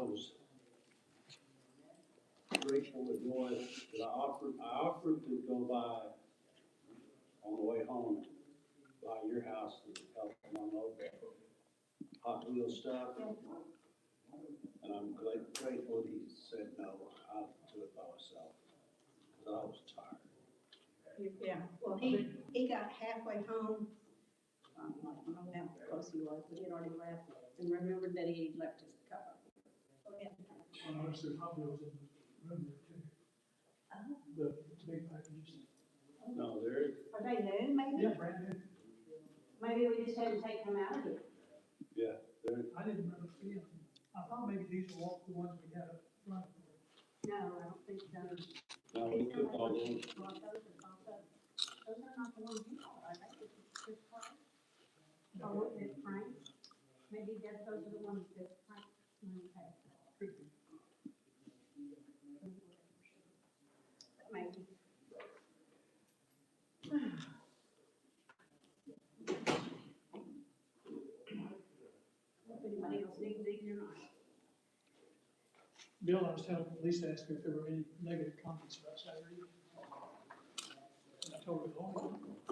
was grateful to join, that I offered to go by on the way home, by your house to help unload that Hot Wheels stuff. And I'm grateful that he said, no, I'll do it by myself, because I was tired. Yeah, well, he got halfway home. I don't know how close he was, but he had already left and remembered that he left his car. Oh, yeah. I noticed there's Hot Wheels in the room there too. The big packages. No, there, Are they new, maybe? Yeah, brand new. Maybe we just had to take them out of here. yeah, there, I didn't remember seeing them. I thought maybe these were all the ones we had up front. No, I don't think so. no, we took all those. Those are not the ones you bought, I think it's just Frank. Oh, it's Frank. Maybe those are the ones that Frank had. Maybe. If anybody else needs these or not. Bill, I was telling Lisa, asked her if there were any negative comments about Saturday. And I told her the only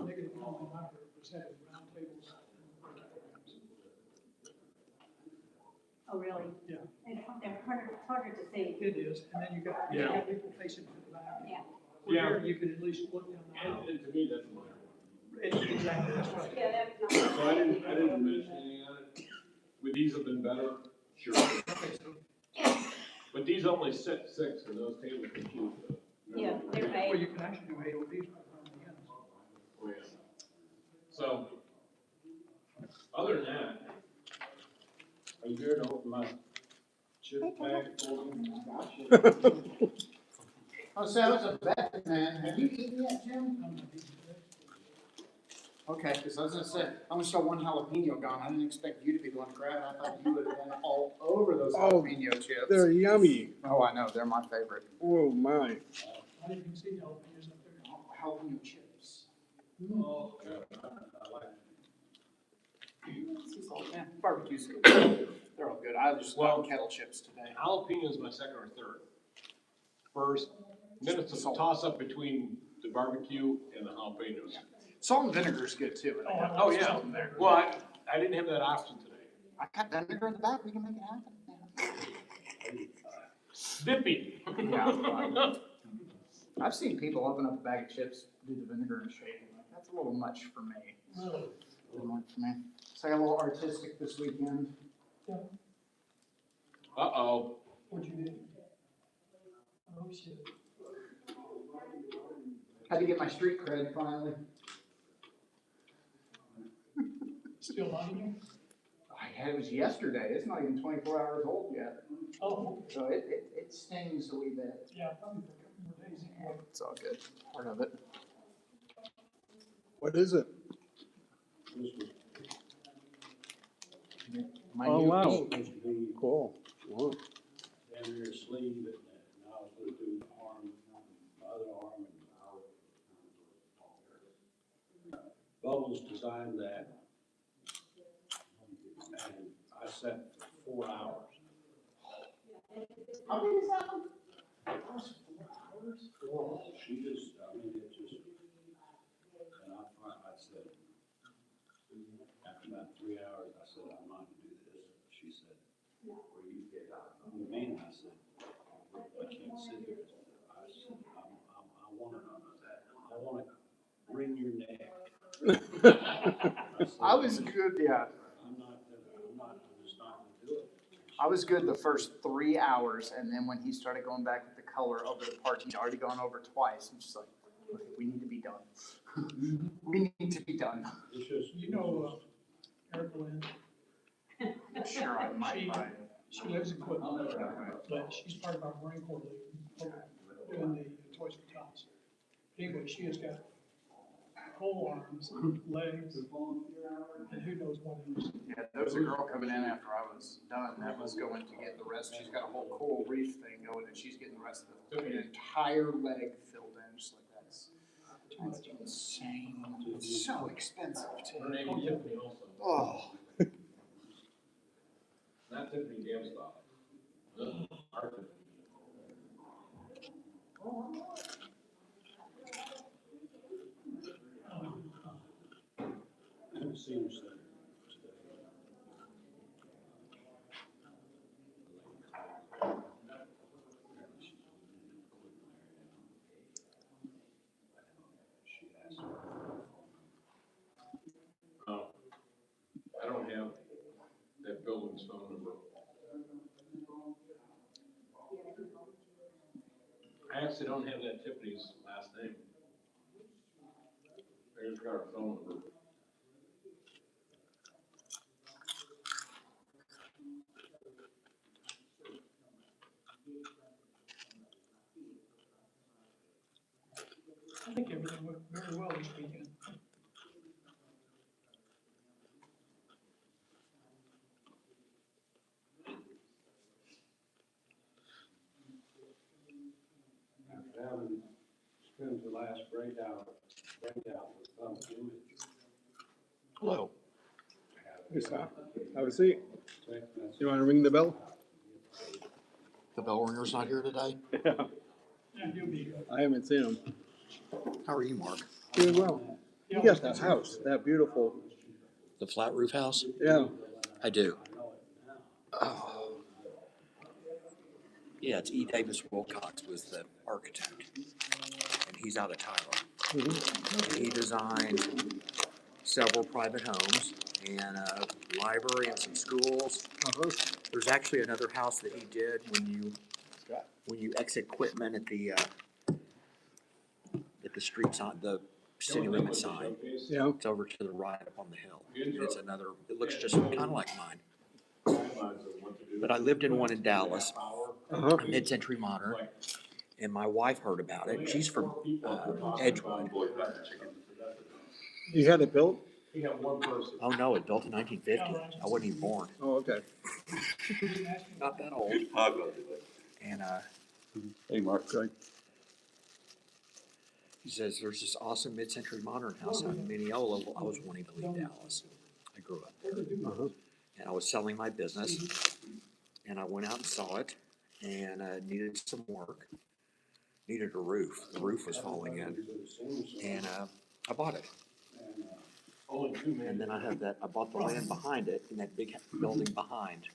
negative comment I heard was having round tables. Oh, really? Yeah. It's harder to see. It is, and then you got people facing to the back. Yeah. Where you could at least look down the aisle. And to me, that's minor. Exactly, that's right. Yeah, that's not. So I didn't mention anything on it. Would these have been better? Sure. Okay, so But these only sit 6 and those tables are cute. Yeah, they're well, eight. you can actually do 8 with these right on the ends. Oh, yeah. So, other than that, Are you here to open my chip bag for me? Oh, so that was a bet, man. Have you eaten yet, Jim? I'm not eating today. Okay, because I was gonna say, I only saw one jalapeno gone. I didn't expect you to be the one to grab it. I thought you would have been all over those jalapeno chips. They're yummy. Oh, I know, they're my favorite. Oh, my. I didn't even see jalapenos up there. Jalapeno chips. oh, yeah, I like Yeah, barbecue's good. They're all good. I just Well- love kettle chips today. jalapeno is my second or third. First, then it's a toss up between the barbecue and the jalapenos. Salt and vinegar's good too. Oh, yeah. Well, I didn't have that option today. I got vinegar in the back. We can make it happen. Dippy. Yeah. I've seen people open up a bag of chips, do the vinegar and shake it. That's a little much for me. Really? Didn't work for me. So I got a little artistic this weekend. Uh-oh. What'd you do? Oh, shit. Had to get my street cred finally. Still not in here? It was yesterday. It's not even 24 hours old yet. Oh, So it stings a wee bit. yeah, probably for a couple more days. It's all good. Part of it. What is it? My Oh, new wow. Supposed to be Cool. Wow. down your sleeve, and I was gonna do the arm, my other arm, and Bubbles designed that. And I sat for 4 hours. How big is that one? She just, I mean, it just, and I said, after about 3 hours, I said, I'm not gonna do this. She said, well, you get out. I mean, I said, I can't sit here. I said, I wanna wring your neck. I was good, yeah. I'm just not gonna do it. I was good the first 3 hours, and then when he started going back with the color over the part he'd already gone over twice, I'm just like, okay, we need to be done. We need to be done. It's just. You know, Eric Lynn, Sure, I might buy it. she lives in Quinlan, but she's part of our Marine Corps League, doing the Toys for Tots. Anyway, she has got whole arms, legs, and who knows what else. Yeah, there was a girl coming in after I was done that was going to get the rest. She's got a whole coral reef thing going, and she's getting the rest of the entire leg filled in, just like that's insane. It's so expensive Her too. name is Tiffany also. Oh, Not Tiffany Gamstock. Senior center today. Apparently she's she asked me. Oh, I don't have that building's phone number. I actually don't have that Tiffany's last name. I just got her phone number. I think everything went very well this weekend. After having spent the last breakout with image. Hello. Have a seat. You wanna ring the bell? The bell ringer's not here today? Yeah. Yeah, you'll be good. I haven't seen him. How are you, Mark? Doing well. You got that house, that beautiful, The flat roof house? yeah. I do. Oh. Yeah, it's E. Davis Wilcox was the architect, and he's out of Tyler. And he designed several private homes and a library and some schools. Uh-huh. There's actually another house that he did when you exit Quitman at the street sign, the city limit sign. Yeah. It's over to the right up on the hill. It's another, it looks just kind of like mine. But I lived in one in Dallas, Uh-huh. mid-century modern, and my wife heard about it. She's from Edgewood. You had it built? Oh no, it built in 1950. I wasn't even born. Oh, okay. Not that old. And Hey, Mark. Good. he says there's this awesome mid-century modern house out in Mineola. Well, I was wanting to leave Dallas. I grew up there, Uh-huh. and I was selling my business, and I went out and saw it, and needed some work. Needed a roof. The roof was falling in, and I bought it. And then I bought the land behind it, and that big building behind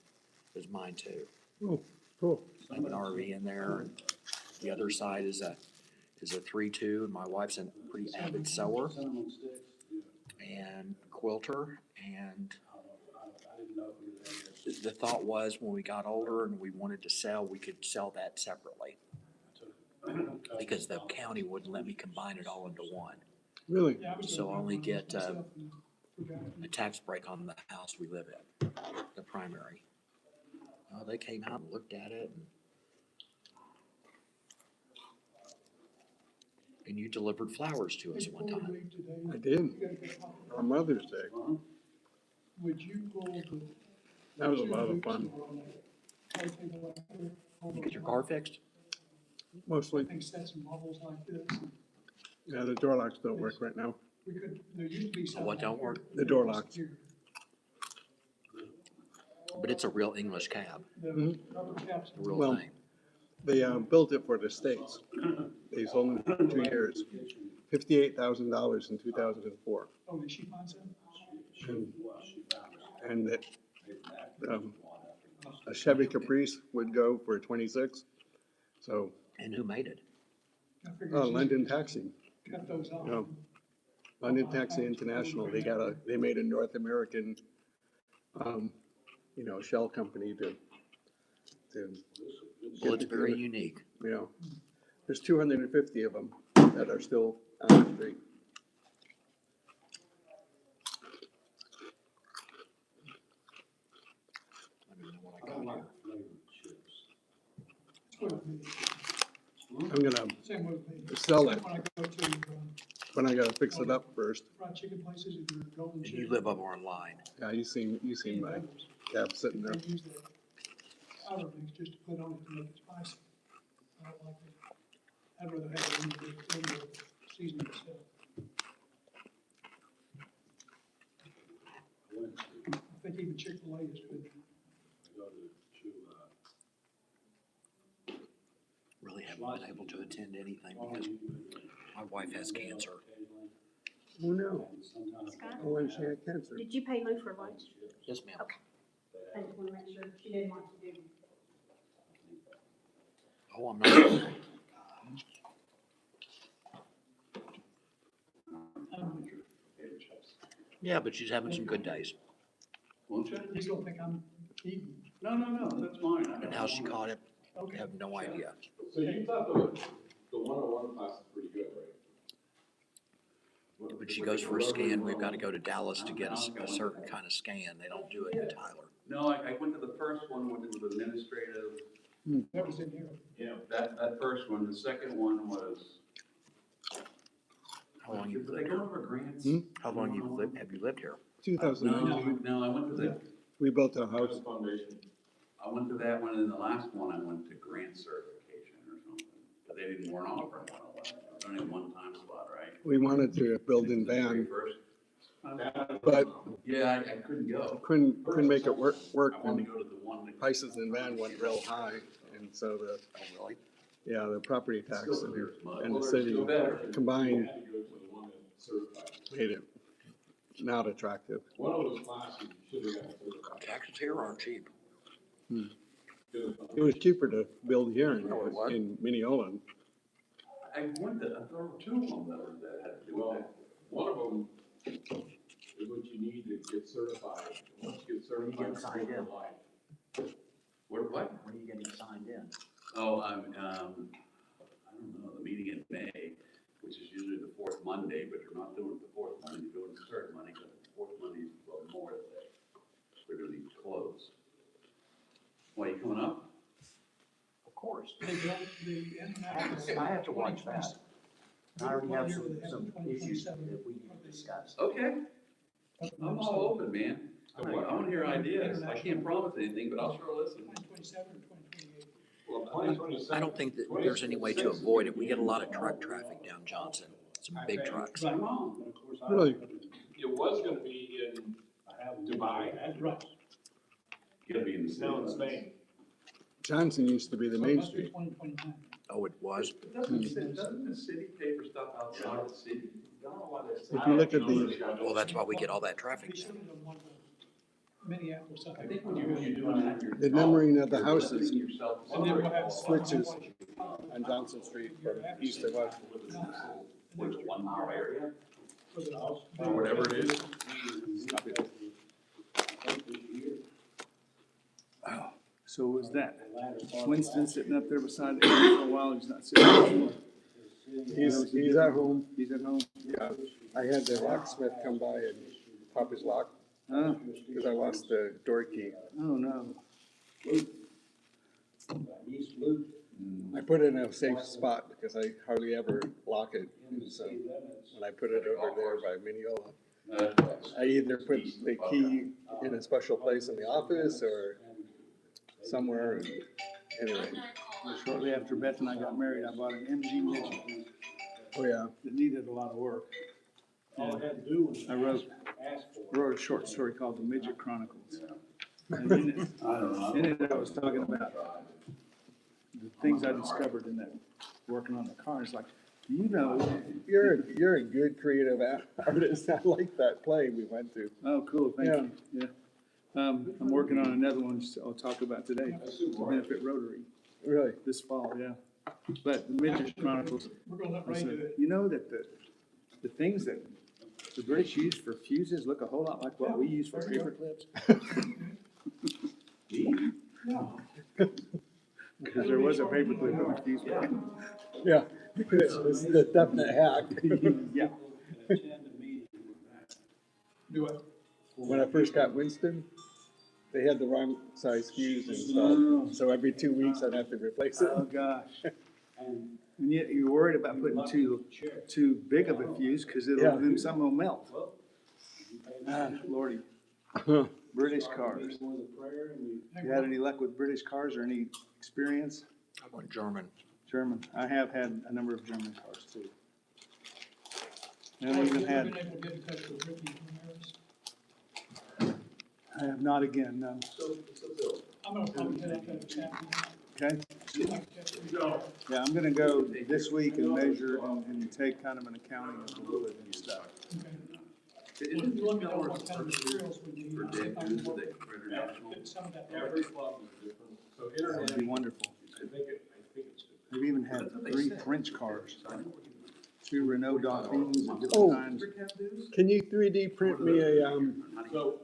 is mine too. Oh, cool. I have an RV in there, and the other side is a 3-2, and my wife's a pretty avid sewer and quilter, and the thought was when we got older and we wanted to sell, we could sell that separately because the county wouldn't let me combine it all into one. Really? So I only get a tax break on the house we live in, the primary. They came out and looked at it, and you delivered flowers to us one time. I did. On Mother's Day. Would you pull the? That was a lot of fun. You get your car fixed? Mostly. I think set some bubbles like this. Yeah, the door locks don't work right now. We could, there used to be some. What don't work? The door locks. But it's a real English cab, The rubber caps. a real Well, thing. They built it for the States. They sold it for 2 years. $58,000 in 2004. Oh, did she find some? And that, a Chevy Caprice would go for 26. So, And who made it? I figured she London Taxi, cut those off. no. London Taxi International, they made a North American, shell company to Well, get it's very together. unique. There's 250 of them that are still on the street. I don't know what I got here. I'm gonna Same with me. sell it, When I go to, but I gotta fix it up first. fried chicken places, if you're golden And chicken. you live over online. Yeah, you seen my cab sitting there. They use the powder mix just to put on it to make it spicy. I don't like it. I'd rather have it in the seasoning itself. I think even Chick-fil-A is good. wasn't able to attend anything because my wife has cancer. Oh, no. Scott, Oh, and she had cancer. did you pay Lou for lunch? Yes, ma'am. Okay. I just want to make sure she didn't want to do. Oh, I'm not. Yeah, but she's having some good days. Won't you? You don't think I'm eating? No, that's fine. And how she caught it, I Okay. have no idea. So you thought the 101 class is pretty good, right? When she goes for a scan, we've got to go to Dallas to get a certain kind of scan. They don't do it in Tyler. No, I went to the first one, which was administrative, That was in here. yeah, that first one. The second one was. How long you Did I lived go here? over grants? How long have you lived here? 2019, No, I went to the, we built a house. Foundation. I went to that one, and the last one, I went to grant certification or something. But they weren't offering 101. It was only a one-time slot, right? We wanted to build in van, First. but Yeah, I couldn't go. couldn't make it work I wanted when to go to the one that. prices in van went real high. And so the, Oh, really? yeah, the property tax Still and clear as mud. the city Still better. combined You had to go to the one that certified. made it not attractive. One of those classes, you should have gotten certified. Taxes here aren't cheap. It was cheaper to build here Oh, it was? in Mineola. I went to, there were two of them that had to do with Well, that. one of them is what you need to get certified. Once you get certified, it's signed for in? life. What? When are you getting signed in? Oh, I don't know, the meeting in May, which is usually the fourth Monday, but you're not doing it the fourth Monday, you're doing it the third Monday, because the fourth Monday is Memorial Day. We're gonna be closed. Why, you coming up? Of course. They built the international. I have to watch that. I already have some issues 2027. that we need to discuss. Okay, I'm all open, man. I wanna hear ideas. I can't promise anything, but I'll sure listen. 2027 or 2028. Well, 2027. I don't think that there's any way to avoid it. We get a lot of truck traffic down Johnson, some big trucks. I'm wrong. Really, It was gonna be in Dubai, Right. You gotta be in the city. now in Spain. Johnson used to be the main Must be street. 2029. Oh, it was? Doesn't the city pay for stuff outside the city? If you look at the, Well, that's why we get all that traffic They down. should have done one for Minneapolis. I think when you're doing that, you're. the numbering of the houses Yourself. And then we'll have. switches on Johnson Street from east to west. What is it, 1 mile area? Or whatever it is. So was that Winston sitting up there beside him for a while, he's not sitting anymore? He's at home. He's at home? Yeah, I had the locksmith come by and pop his lock Huh? because I lost the door key. Oh, no. I put it in a safe spot because I hardly ever lock it. So when I put it over there by Mineola, I either put the key in a special place in the office or somewhere. Anyway, Shortly after Beth and I got married, I bought an MG midget oh yeah, that needed a lot of work. I wrote a short story called The Midget Chronicles. And in it I was talking about the things I discovered in that, working on the car. It's like, do you know? you're a good creative artist. I like that play we went to. Oh, cool, thank you, yeah. I'm working on another one I'll talk about today, to benefit Rotary, Really? this fall, yeah. But the Midget Chronicles, We're gonna let I Ray do said, it. you know that the things that the British use for fuses look a whole lot like what we use for paper clips? No. Because there was a paper clip in the fuse box. Yeah, it's the definite hack. Yeah. Do it. When I first got Winston, they had the wrong size fuse installed, so every 2 weeks I'd have to replace it. Oh, gosh. And yet you're worried about putting too big of a fuse, because Yeah. then something will melt. Ah, Lordy. British cars. You had any luck with British cars or any experience? I went German. German. I have had a number of German cars too. And I Have even you ever had, been able to get in touch with Ricky Ramirez? I have not again, no. I'm gonna probably head up there this afternoon. Okay? Yeah, I'm gonna go this week and measure and take kind of an accounting of the wood and stuff. Well, if you let me know what kind of materials we need. For dead dudes, they Get some of that. Every club is different, so That would internet, be wonderful. I think it's. They've even had 3 French cars, 2 Renault Dauphines at Oh. different times. Can you 3D print me So.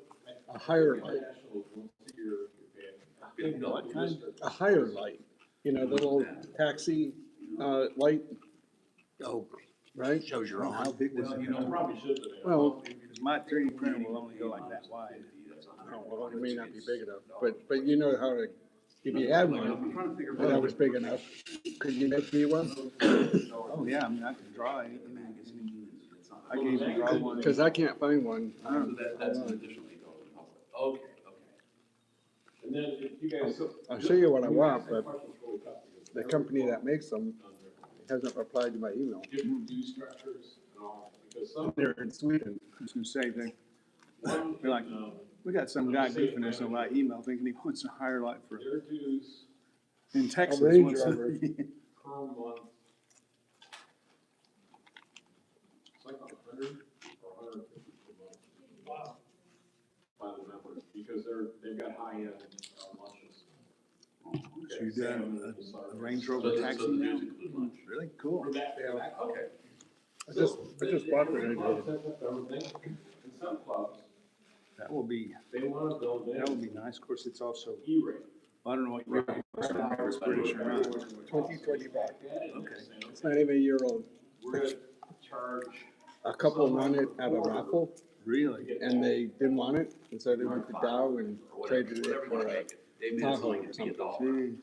a higher light? Internationals, once a year, Japan. What kind? A higher light, you know, the little taxi, light, Oh, right? shows you're on. How big was it? Probably should, but. Well, Because my 3D printer will only go like that wide. oh, well, it may not be big enough, but you know how to, if you had one, that was big enough, could you make me one? Oh, yeah, I mean, I can draw it. I can even draw one. Cause I can't find one. That's an additional thing. Okay, okay. And then if you guys. I'll show you what I want, but the company that makes them hasn't replied to my email. Different view structures and all, because some. They're in Sweden. I was gonna say, they're like, we got some guy beefing us by email thinking he wants a higher light for, Their dues in Texas. Range wants- Rover. per month. It's like 100 or 150 per month. Wow. By the members, because they've got high-end lunches. So you done a Range Rover taxi now? Really? Cool. Okay. I just bought the Range Rover. In some clubs, That will be, they want to build in that will be nice. Of course, it's also, E-rate. I don't know what you're, it's British or not. 2025. Okay. It's not even a year old. We're gonna charge. A couple won it at a raffle Really? and they didn't want it, and so they went to Dow and traded it for a Tahoe or something.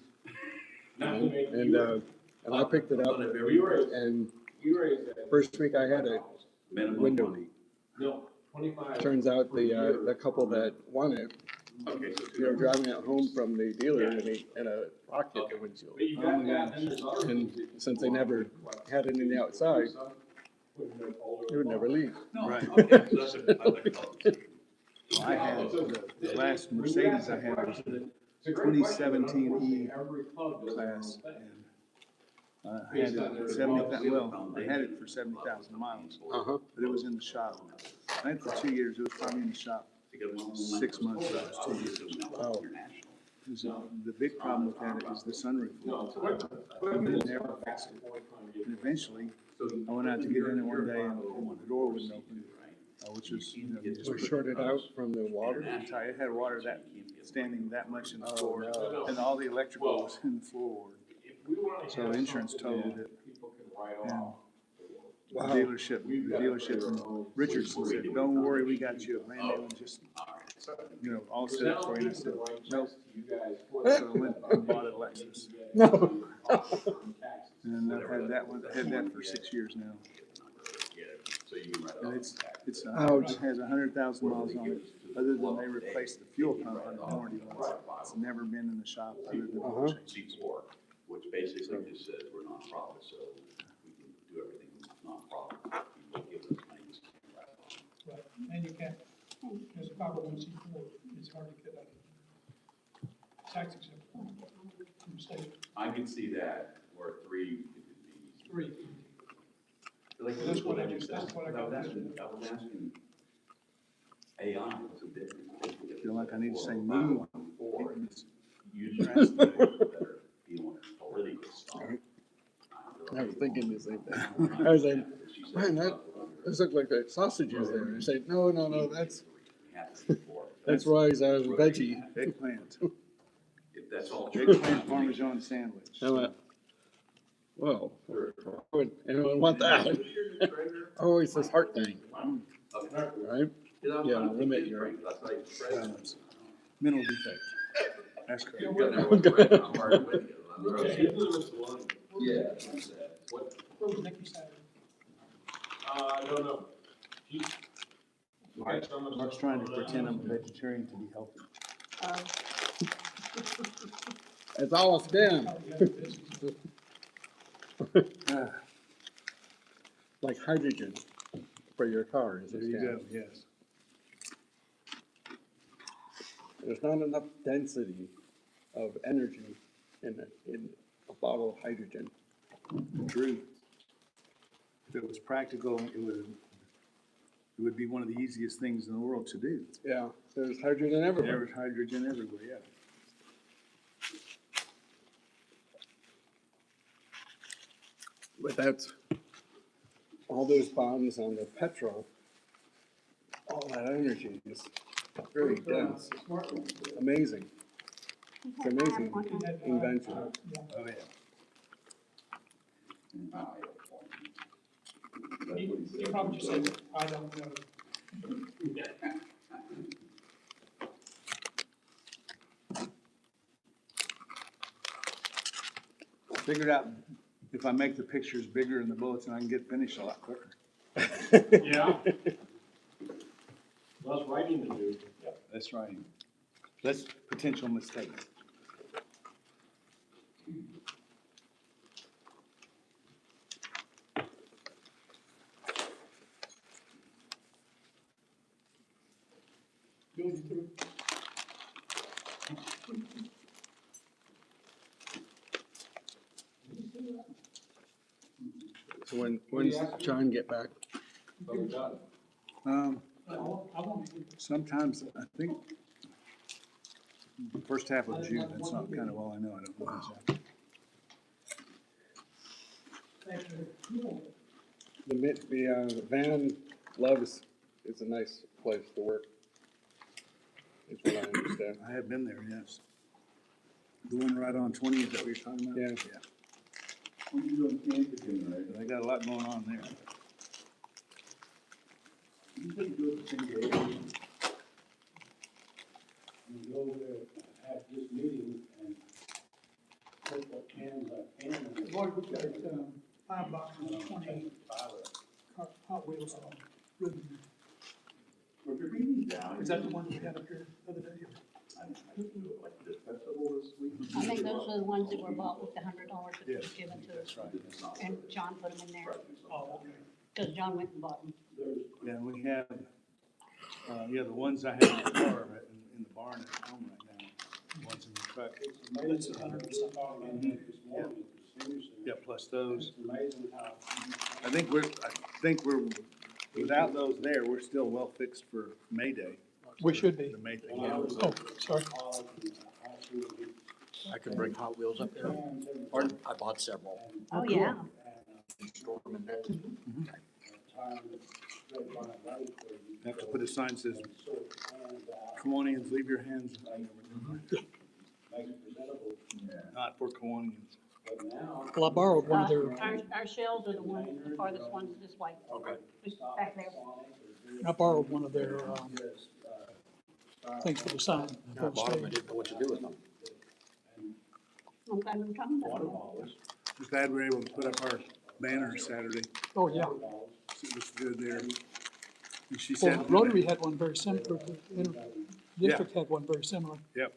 Jeez. And I picked it up, and first week I had a window leak. No, 25. Turns out the couple that won it, they were driving it home from the dealer and a rock hit the windshield. But you got that, and there's other And things. since they never had it in the outside, it would never leave. Right. Okay, so that's a, I like colors. Well, I had, the last Mercedes I had was the 2017 E class, and I had it for 70,000, well, I had it for 70,000 miles, Uh-huh. but it was in the shop. I had it for 2 years, it was probably in the shop 6 months, so it was 2 years. Oh. Because, the big problem with that is the sunroof. It never fixed it. And eventually, I went out to get in there one day and the door wouldn't open, which was, you know, you just Was put- shorted out from the water. It had water that, standing that much in the floor, no. and all the electrical was in the floor. If we wanna So have insurance something totaled that it. people can write And off. the dealership in Richardson said, don't worry, we got you a brand new one, just, you know, all set up for you. And I said, nope. So I went and bought a Lexus. No. And I've had that one, I had that for 6 years now. And it's, Ouch. it has 100,000 miles on it, other than they replaced the fuel pump on the warranty ones. It's never been in the shop other than. Uh-huh. C4, which basically just says we're nonprofit, so we can do everything nonprofit. People give us money, we can't write off. Right, and you can't, as a 501c4, it's hard to get a tax exempt from the state. I can see that, where 3 could be. 3. Like, That's what I just just- that's what I got. I was asking AI, what's the difference? Feel like I need to say me. Or you ask the people that are dealing with political stuff. I was thinking the same thing. I was like, man, those look like the sausages there. I said, no, that's Roy's veggie. Eggplant. If that's all true. Eggplant Parmesan sandwich. I went, well, would anyone want that? Oh, it's this heart thing, right? Yeah, limit your. Mental defect. That's correct. Yeah. Where was Nikki Saturday? I don't know. Mark's trying to pretend I'm a vegetarian to be healthy. It's all it's been. Like hydrogen for your car. Is There you go, yes. There's not enough density of energy in bottle of hydrogen. True. If it was practical, it would be one of the easiest things in the world to do. Yeah, there's hydrogen everywhere. There's hydrogen everywhere, yeah. But that's, all those bonds on the petrol, all that energy is very dense. Amazing. It's amazing invention. Oh, yeah. You probably just said, I don't know. Figured out if I make the pictures bigger in the bulletin, I can get finished a lot quicker. Yeah. Less writing to do. That's right. Less potential mistakes. Building through. So when's John get back? So we got it. I want to. Sometimes, I think, first half of June, that's not kind of all I know, I don't know exactly. The Van Loves is a nice place to work. Is what I understand. I have been there, yes. The one right on 20, is that what you're talking about? Yeah. They got a lot going on there. You could do it the same day. You go over there at this meeting and put what cans I can. Boy, we got, 5 boxes of 20 Hot Wheels on ribbon. Is that the one we had up here the other day? I think those are the ones that were bought with the $100 that Yes. was given to us. That's right. And John put them in there, Oh, okay. because John went and bought them. Yeah, we have, the ones I have in the car, are in the barn at home right now. The ones in the truck. That's 100%. Yeah, plus those. It's amazing how. I think we're, without those there, we're still well fixed for May Day. We should be. The May thing, When I yeah. was Oh, sorry. in college and high school, we I can bring Hot Wheels up there. Pardon? I bought several. Oh, yeah. Store them in Benton. Have to put a sign that says, Kiwanians, leave your hands, not for Kiwanians. Well, I borrowed one of their, Our shells are the ones, the farthest ones this way. Okay. Just back there. I borrowed one of their, things for the sign. I bought them, I didn't know what to do with them. I'm glad we were talking about them. Just glad we're able to put up our banner Saturday. Oh, yeah. It looks good there. And she Well, said. Rotary had one very similar, the district had one very similar. Yep,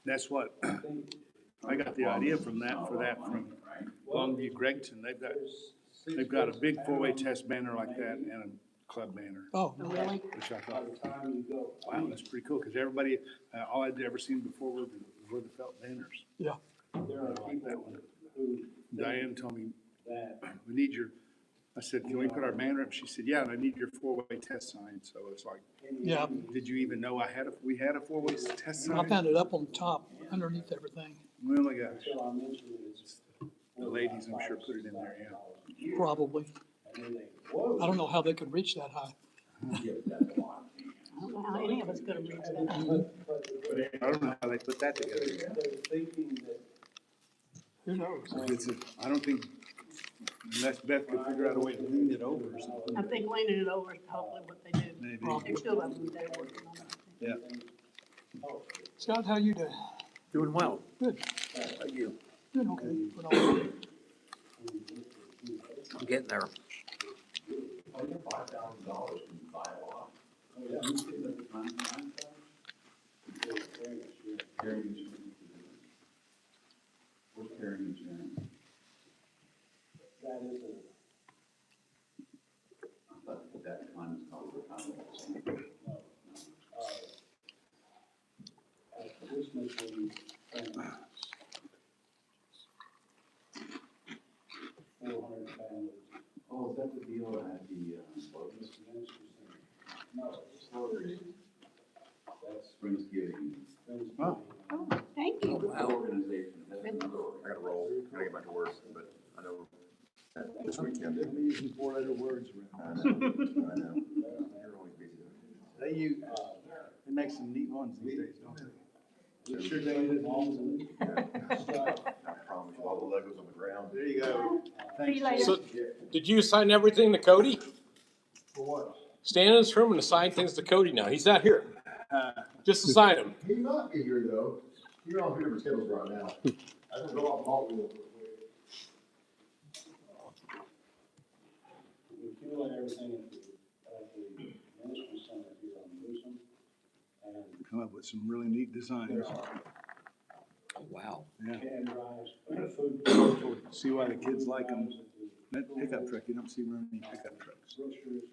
that's what, I got the idea from from Longview Gregson. They've got a big four-way test banner like that and a club banner, Oh, Oh, really? which I thought, wow, that's pretty cool, because everybody, all I'd ever seen before were the felt banners. yeah. There are I like that one. who Diane told me, that we need your, I said, can we put our banner up? She said, yeah, and I need your four-way test sign. So it's like, Yeah, did you even know we had a four-way test I sign? found it up on top underneath everything, Oh my gosh, until I mentioned it, the ladies, I'm sure, put it in there, yeah. probably. and then they, whoa. I don't know how they could reach that high. I don't know how any of us could have reached that. I don't know how they put that together. They're thinking that Who knows? I don't think, unless Beth could figure out a way to lean it over or something. I think leaning it over is hopefully what they do. Maybe. There's still of them that are working on it. Yeah. Scott, how you doing? Doing well. Good. How are you? Doing okay. But all right. I'm getting there. that is a. But that time is not the time. At Christmas, when that the deal at the, Slogan events? No, that's Friendsgiving. Oh. Oh, thank you. Organization. I gotta roll, gotta get back to work, but I know this weekend. I'm using four-letter words around. I know. You're always busy. They make some neat ones these days, don't they? You sure dated moms. I promise you, all the Legos on the ground. There you go. See you later. So, did you assign everything to Cody? For what? Stand in this room and assign things to Cody now. He's not here. Just assign him. He might be here though. You're on different schedules right now. I don't go out and talk real quick. We accumulate everything at the ministry center here on Newsom, and Come up with some really neat designs. there are Oh, wow. Yeah. can drives, food. See why the kids like them. That pickup truck, you don't see very many pickup trucks. Brochures,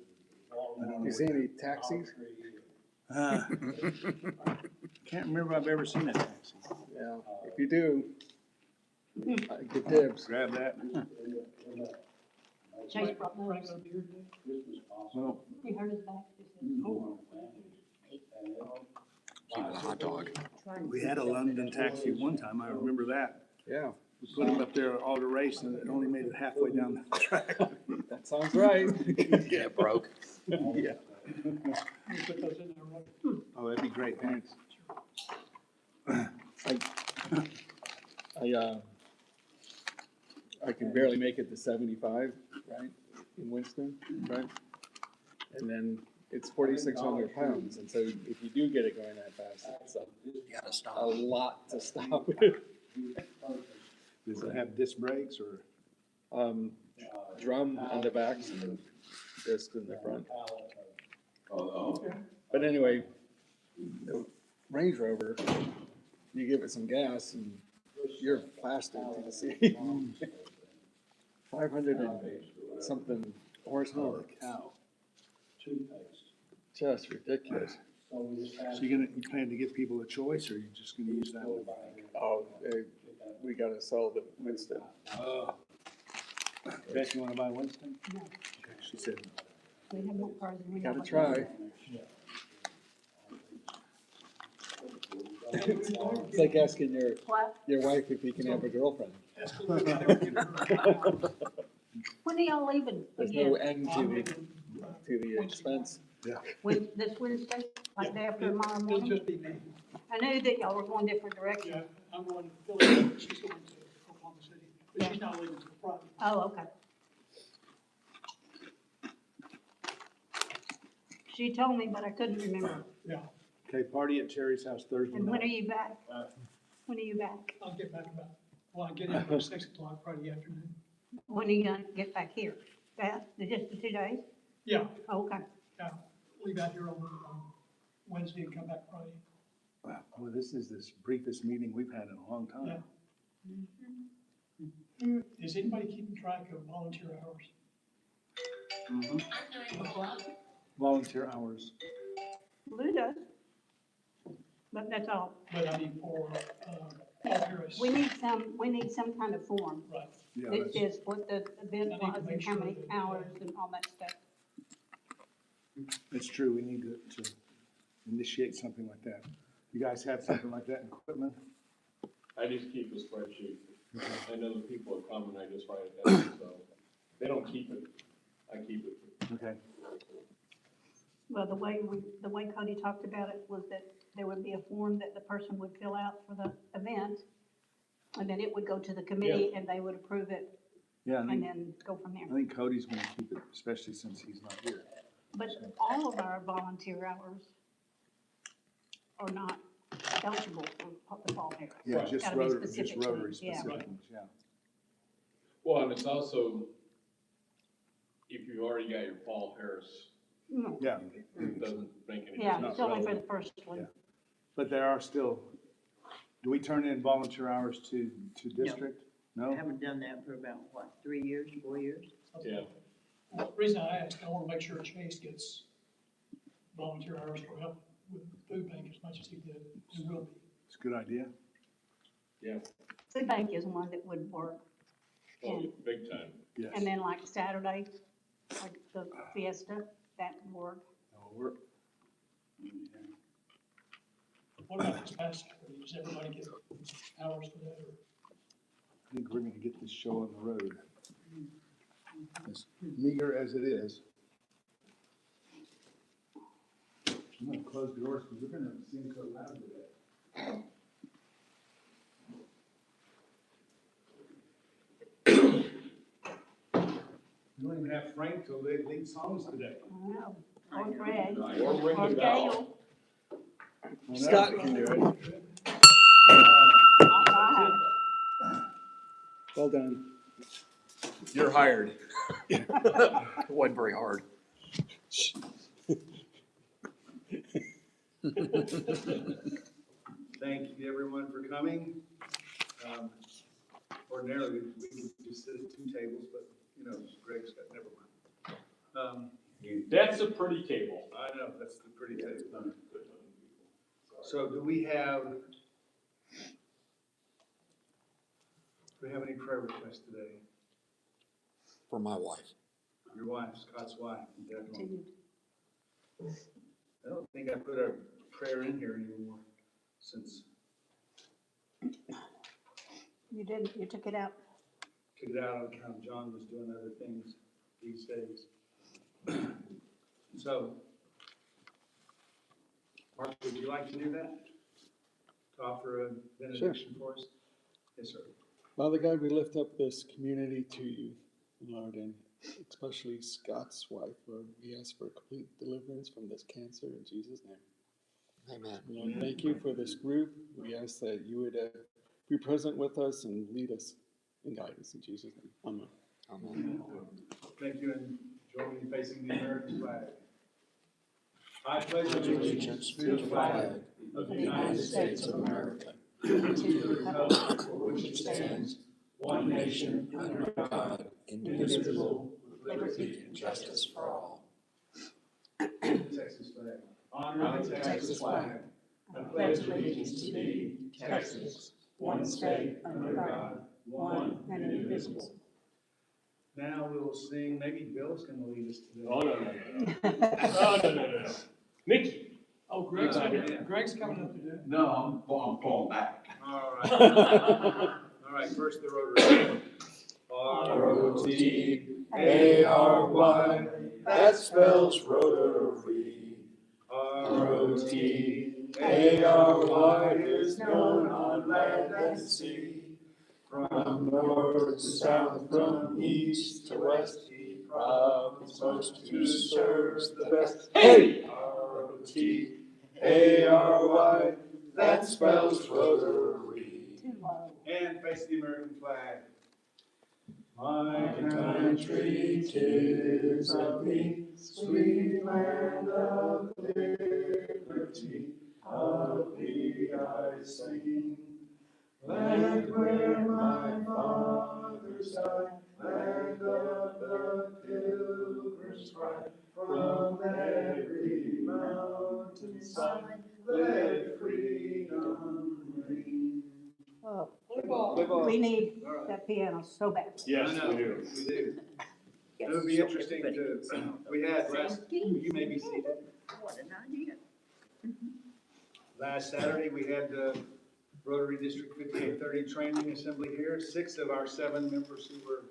I don't know You see any taxis? Uh, Can't remember if I've ever seen a taxi. Yeah, if you do, get dibs. Grab that. Chase brought those. Well, He hurt his back. Keep it a hot dog. we had a London taxi one time, I remember that. Yeah, We put him up there all the race and it only made it halfway down the track. that sounds right. Yeah, it broke. Yeah. You put those in there, right? Oh, that'd be great, thanks. I can barely make it to 75, right, in Winston, right? And then it's 4,600 pounds, and so if you do get it going that fast, it's You gotta a stop. lot to stop. Does it have disc brakes or? Drum on the backs and disc in the front. Oh, But anyway, the Range Rover, you give it some gas and you're plastered to the sea. 500 and something horsepower. Cow. toothpaste. Just ridiculous. So we just have. So you plan to give people a choice or are you just gonna use that one? Oh, we gotta sell the Winston. Beth, you wanna buy Winston? No. Okay, she said no. We have more cars than we Gotta have. try. It's like asking What? your wife if you can have a girlfriend. When are y'all leaving There's no again? end to the expense. This Wednesday, like day after tomorrow It'll morning? just be me. I knew that y'all were going different Yeah, directions. I'm going to Philadelphia, she's going to Oklahoma City, but she's not leaving until Friday. Oh, okay. She told me, but I couldn't remember. Yeah, Okay, party at Terry's house Thursday And when are night. you back? When are you back? I'll get back I get in about 6 o'clock Friday afternoon. When are you gonna get back here? Just the 2 days? Yeah, Oh, okay. yeah, leave out here on Wednesday and come back Friday. Wow, well, this is the briefest meeting we've had in a long time. Is anybody keeping track of volunteer hours? Volunteer hours. Lou does. But that's all. But I mean for, volunteers. We need some kind of form Right, Yeah, that that's- says what the event I need to was make and how sure many that- hours and all that stuff. it's true, we need to initiate something like that. You guys have something like that in equipment? I just keep a spreadsheet. I know the people that come and I just write it down, so they don't keep it. I keep it. Okay. Well, the way Cody talked about it was that there would be a form that the person would fill out for the event. And then it would go to the committee and they would approve it Yeah, and then go from there. I think Cody's gonna keep it, especially since he's not here. But all of our volunteer hours are not eligible for the fall fair. Yeah, Right. just Gotta be Rotary, specific just to- Rotary yeah. specific ones, yeah. Well, and it's also, if you've already got your Paul Harris, Mm, Yeah, it doesn't make any Yeah, difference. it's only for the first one. Yeah. but there are still, do we turn in volunteer hours to district? I No? haven't done that for about, what, 3 years, 4 years? Yeah. Well, the reason I asked, I want to make sure Chase gets volunteer hours for help with food bank as much as he did, and will be. It's a good idea. Yeah, Food bank is one that would work. well, big time. Yes. And then like Saturday, like the Fiesta, that board. What about this past Saturday? Does everybody get hours for that? Or? I think we're gonna get this show on the road. As meager as it is. I'm gonna close the doors because we're gonna sing so loud today. We don't even have Frank to lead songs today. I know, or Greg, Or ring or the bell. Gail. Scott can do it. All right. Well done. You're hired. It wasn't very hard. Thank you, everyone, for coming. Ordinarily, we would just sit at two tables, but, you know, Greg's got, never mind. That's a pretty table. I know, that's the pretty table. So do we have any prayer requests today? For my wife. Your wife, Scott's wife, definitely. Continued. I don't think I put a prayer in here anymore since You didn't, you took it out. took it out on account of John was doing other things these days. So, Mark, would you like to do that? To offer a benediction for us? Yes, sir. Father God, we lift up this community to you, Lord, and especially Scott's wife, Lord. We ask for complete deliverance from this cancer in Jesus' name. Amen. Lord, thank you for this group. We ask that you would be present with us and lead us and guide us in Jesus' name. Amen. Amen. Thank you, and join me in facing the American flag. I pledge allegiance to the flag of the United States of America, and to the republic for which it stands, one nation, under God, indivisible, with liberty and justice for all. Texas flag. Honor the Texas flag. I pledge allegiance to thee, Texas, one state, under God, one and indivisible. Now we will sing, maybe Bill's going to lead us today. Oh, no. Mickey. Oh, Greg's coming up to do it. No, I'm falling back. All right. All right, first the Rotary. R-O-T-A-R-Y, that spells Rotary. R-O-T-A-R-Y is known on land and sea. From north to south, from east to west, he province most who serves the best. Hey! R-O-T-A-R-Y, that spells Rotary. And face the American flag. My country, 'tis of me, sweet land of liberty, of thee I sing. Land where my fathers died, land of the pilgrim's pride, from every mountainside, let freedom ring. Oh, Play ball. we need that piano so bad. Yes, I know, we do. we do. It would be interesting to, we had last, you may be seated. What an idea. Last Saturday, we had the Rotary District 5830 training assembly here. 6 of our 7 members who were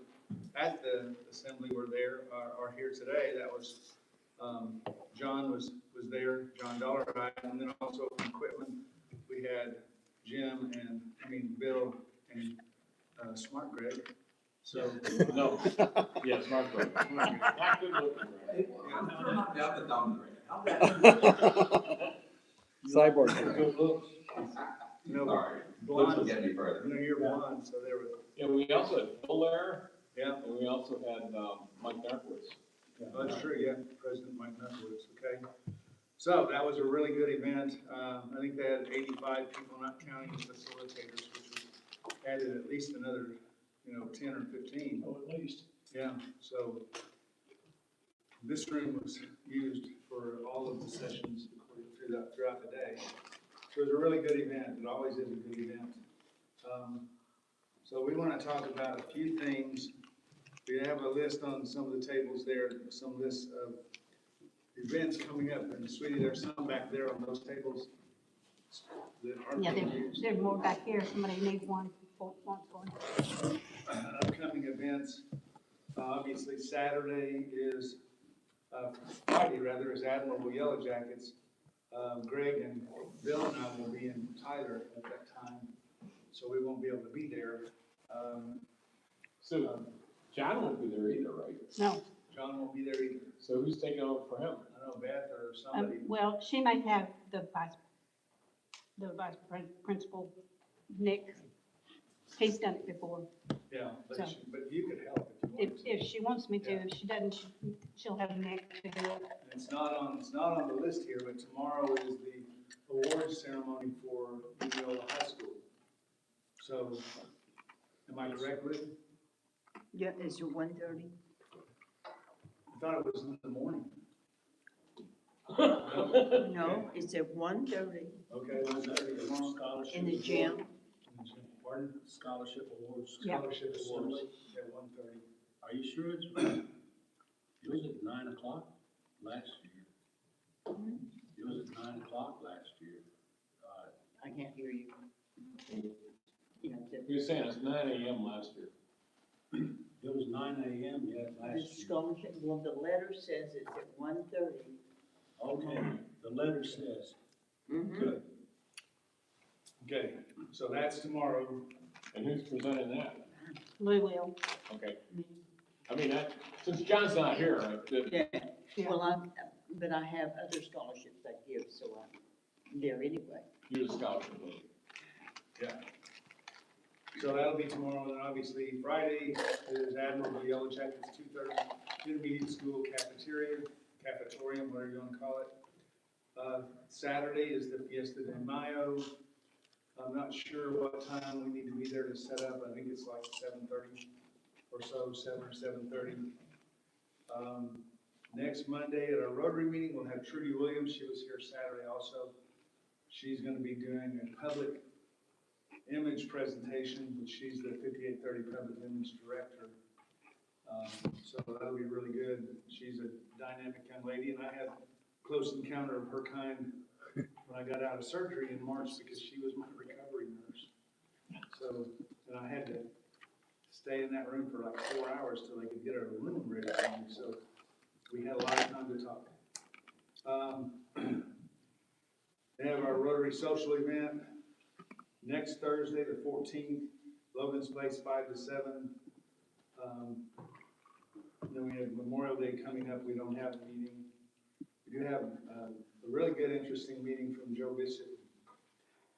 at the assembly were there, are here today. That was, John was there, John Dollarhide, and then also from Quitman, we had Bill and Smart Greg. So, No. Yeah, smart Greg. Not good looking, Greg. Cyborg. Good looks. no, Sorry. blonde, Looks will get any further. you're blonde, so there was, And we also had Phil there, yeah. and we also had, Mike Narkowitz. That's true, yeah, President Mike Narkowitz, okay. So that was a really good event. I think they had 85 people, not counting the facilitators, which was added at least another, 10 or 15. Oh, at least. Yeah, so this room was used for all of the sessions throughout the day. So it was a really good event. It always is a good event. So we want to talk about a few things We have a list on some of the tables there, some lists of events coming up, and sweetie, there's some back there on those tables that aren't Yeah, being used. there's more back here, somebody needs one, wants one. Upcoming events, obviously Saturday is, Friday rather, is Admirable Yellow Jackets. Greg and Bill and I will be in Tyler at that time, so we won't be able to be there. So John won't be there either, right? No, John won't be there either. So who's taking over for him? I don't know, Beth or somebody. well, she may have the vice principal, Nick, he's done it before. Yeah, So- but you could help if you want to. If she wants me to, Yeah. if she doesn't, she'll have Nick to do it. And it's not on the list here, but tomorrow is the awards ceremony for Mineola High School. So, am I correct, Whitney? Yeah, is it 1:30? I thought it was in the morning. No, it's at 1:30 Okay, scholarship. in the gym. Pardon? Scholarship awards. Yeah. Scholarship awards at 1:30. Are you sure it's, it was at 9 o'clock last year? It was at 9 o'clock last year. I can't hear you. Yeah, He was saying it's 9 AM last year. It was 9 AM yet the last year. scholarship, well, the letter says it's at 1:30. Okay, the letter says, Mm-hmm. good. Okay, so that's tomorrow. And who's presenting that? Lou will. Okay. I mean, since John's not here, Yeah, Yeah. well, but I have other scholarships I give, so I'm there anyway. you're the scholarship leader. Yeah. So that'll be tomorrow, and then obviously Friday is Admirable Yellow Jackets, 2:30, intermediate school cafetorium, whatever you wanna call it. Saturday is the Fiesta de Mayo. I'm not sure what time we need to be there to set up, I think it's like 7:30 or so, 7 or 7:30. Next Monday at our Rotary meeting, we'll have Trudy Williams, she was here Saturday also. She's gonna be doing a public image presentation, which she's the 5830 Public Image Director. So that'll be really good. She's a dynamic young lady, and I had a close encounter of her kind when I got out of surgery in March because she was my recovery nurse. So, and I had to stay in that room for like 4 hours till they could get a room ready for me, so we had a lot of time to talk. They have our Rotary social event next Thursday, the 14th, Logan's Place, 5 to 7. Then we have Memorial Day coming up, we don't have a meeting. We do have a really good, interesting meeting from Joe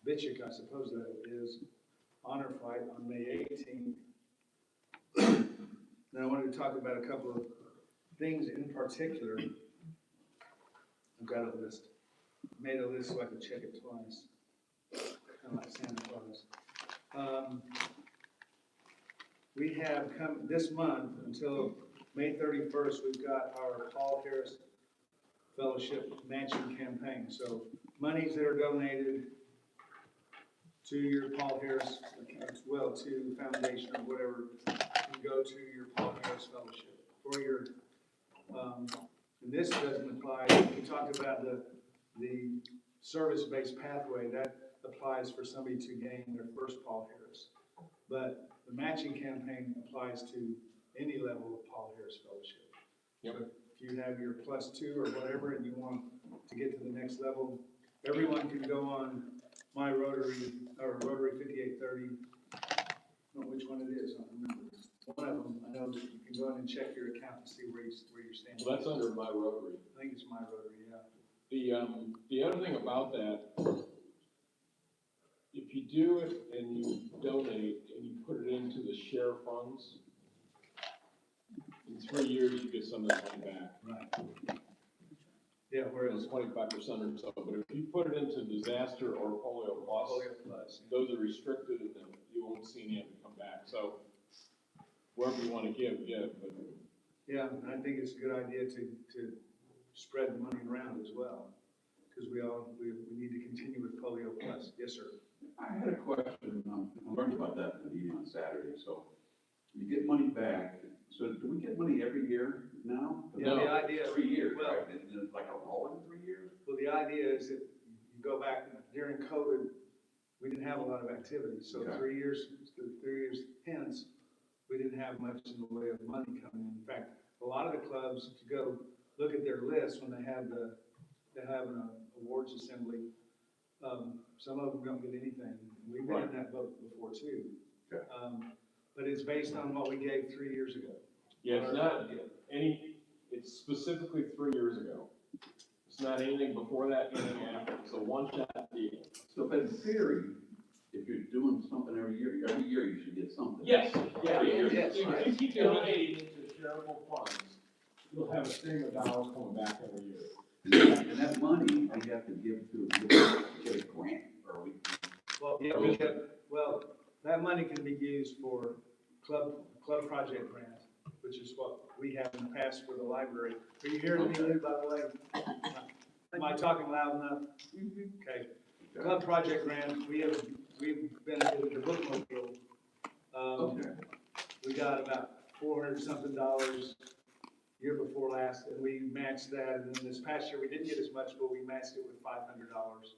Bitchick, I suppose that is, honor flight on May 18th. Now I wanted to talk about a couple of things in particular. I've got a list, made a list so I could check it twice. Kind of like Santa Claus. We have come this month until May 31st, we've got our Paul Harris Fellowship matching campaign. So monies that are donated to your Paul Harris, well, to foundation or whatever, can go to your Paul Harris Fellowship for your, and this doesn't apply, we talked about the service-based pathway, that applies for somebody to gain their first Paul Harris. But the matching campaign applies to any level of Paul Harris Fellowship. Yep. So if you have your +2 or whatever and you want to get to the next level, everyone can go on my Rotary, or Rotary 5830. I don't know which one it is, I don't remember. One of them, I know that you can go in and check your account and see where you're standing. Well, that's under my Rotary. I think it's my Rotary, yeah. The other thing about that, if you do it and you donate and you put it into the share funds, in 3 years you get some of that money back. Right. Yeah, whereas It's 25% or so, but if you put it into disaster or polio plus, Polio Plus, those are restricted and then you won't see any of it come back. So wherever you want to give, but yeah, and I think it's a good idea to spread the money around as well, because we need to continue with Polio Plus. Yes, sir. I had a question, I learned about that in the meeting on Saturday, so you get money back, So do we get money every year now? Yeah, the idea, 3 years, well, right? Isn't it like a rolling 3 years? well, the idea is that you go back, during COVID, we didn't have a lot of activity, so Okay. 3 years, 3 years hence, we didn't have much in the way of money coming in. In fact, a lot of the clubs, if you go look at their list when they have an awards assembly, some of them don't get anything. We've been in that boat before too. Okay. But it's based on what we gave 3 years ago. Yeah, it's not it's specifically 3 years ago. It's not anything before that, anything after. It's a one-shot deal. So but in theory, if you're doing something every year you should get something. Yes, yeah, Yes. if you keep donating to charitable funds, you'll have a stream of dollars coming back every year. And that money, we have to give to, get a grant, or we. Well, yeah, well, that money can be used for club project grant, which is what we have in the past for the library. Are you hearing me, Lou, by the way? Am I talking loud enough? Okay. Club project grant, we've benefited the bookmobile. Okay. We got about $400-something year before last, and we matched that, and then this past year, we didn't get as much, but we matched it with $500.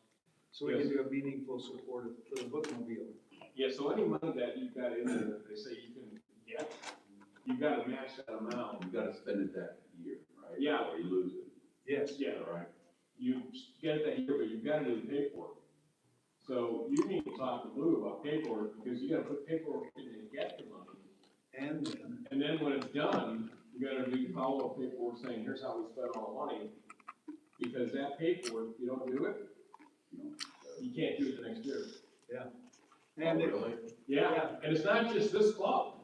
So we can do a meaningful support for the bookmobile. Yeah, so any money that you've got in there, that they say you can get, you've got to match that amount. You gotta spend it that year, right? Yeah. Or you lose it. Yes. Yeah, All right. you get it that year, but you've got to do the paperwork. So you need to talk to Lou about paperwork, because you got to put paperwork in to get the money. And then when it's done, you got to do follow-up paperwork saying, here's how we spent all the money. Because that paperwork, if you don't do it, you can't do it the next year. Yeah. And really? Yeah, and it's not just this club.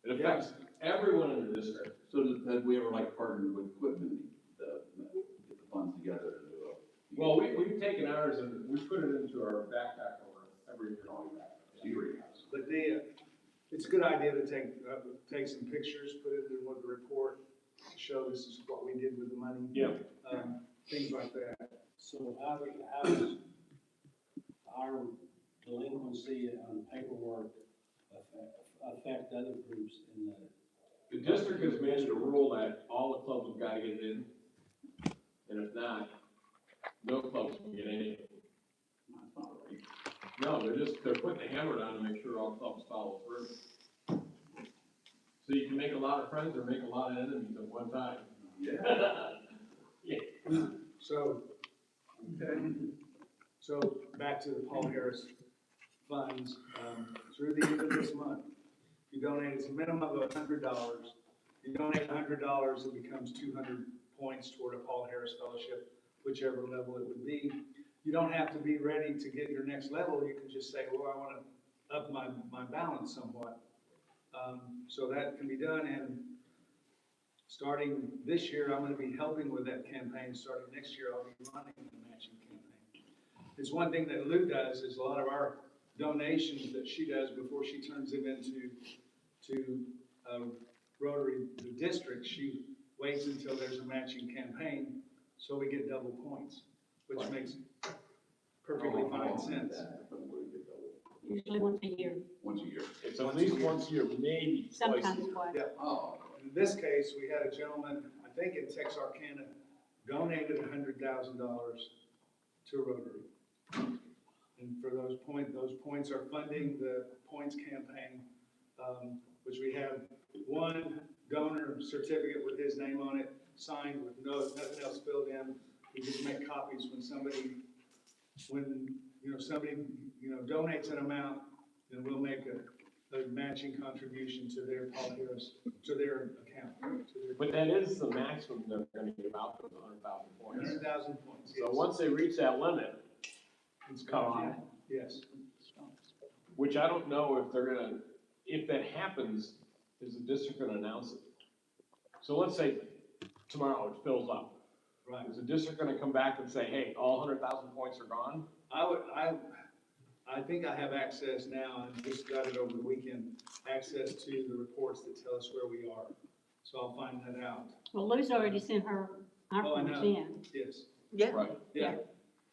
It affects everyone in the district. So have we ever like partnered with equipment, get the funds together to do it? Well, we've taken ours and we put it into our backpack or every year. But it's a good idea to take some pictures, put it in with the report, to show this is what we did with the money. Yeah. Things like that. So how does our delinquency on paperwork affect other groups in the? The district has made a rule that all the clubs have got to get it in. And if not, no clubs can get anything. That's not right. No, they're putting the hammer down to make sure all clubs follow through. So you can make a lot of friends or make a lot of enemies at one time. Yeah. Yeah. So back to the Paul Harris funds, through the end of this month, you donate, it's a minimum of $100. You donate $100, it becomes 200 points toward a Paul Harris fellowship, whichever level it would be. You don't have to be ready to get your next level. You can just say, well, I want to up my balance somewhat. So that can be done, and starting this year, I'm going to be helping with that campaign. Starting next year, I'll be running the matching campaign. It's one thing that Lou does is a lot of our donations that she does before she turns them into Rotary, the district, she waits until there's a matching campaign, so we get double points, which makes perfectly fine sense. Usually once a year, Once a year. It's at least once a year, maybe twice a sometimes year. twice. Yeah. Oh. In this case, we had a gentleman, I think in Texarkana, donated $100,000 to Rotary. And for those points are funding the points campaign, which we have one donor certificate with his name on it, signed with nothing else filled in. We just make copies when somebody donates an amount, then we'll make a matching contribution to their Paul Harris, to their account. But that is the maximum they're gonna give out for the 100,000 points. 100,000 points. So yes. once they reach that limit, It's cut off. gone, yes. Which I don't know if that happens, is the district gonna announce it? So let's say tomorrow it fills up. Right. Is the district gonna come back and say, hey, all 100,000 points are gone? I think I have access now, and just got it over the weekend, access to the reports that tell us where we are. So I'll find that out. Well, Lou's already sent our Oh, I forms know. in. Yes, Yeah. Right. yeah.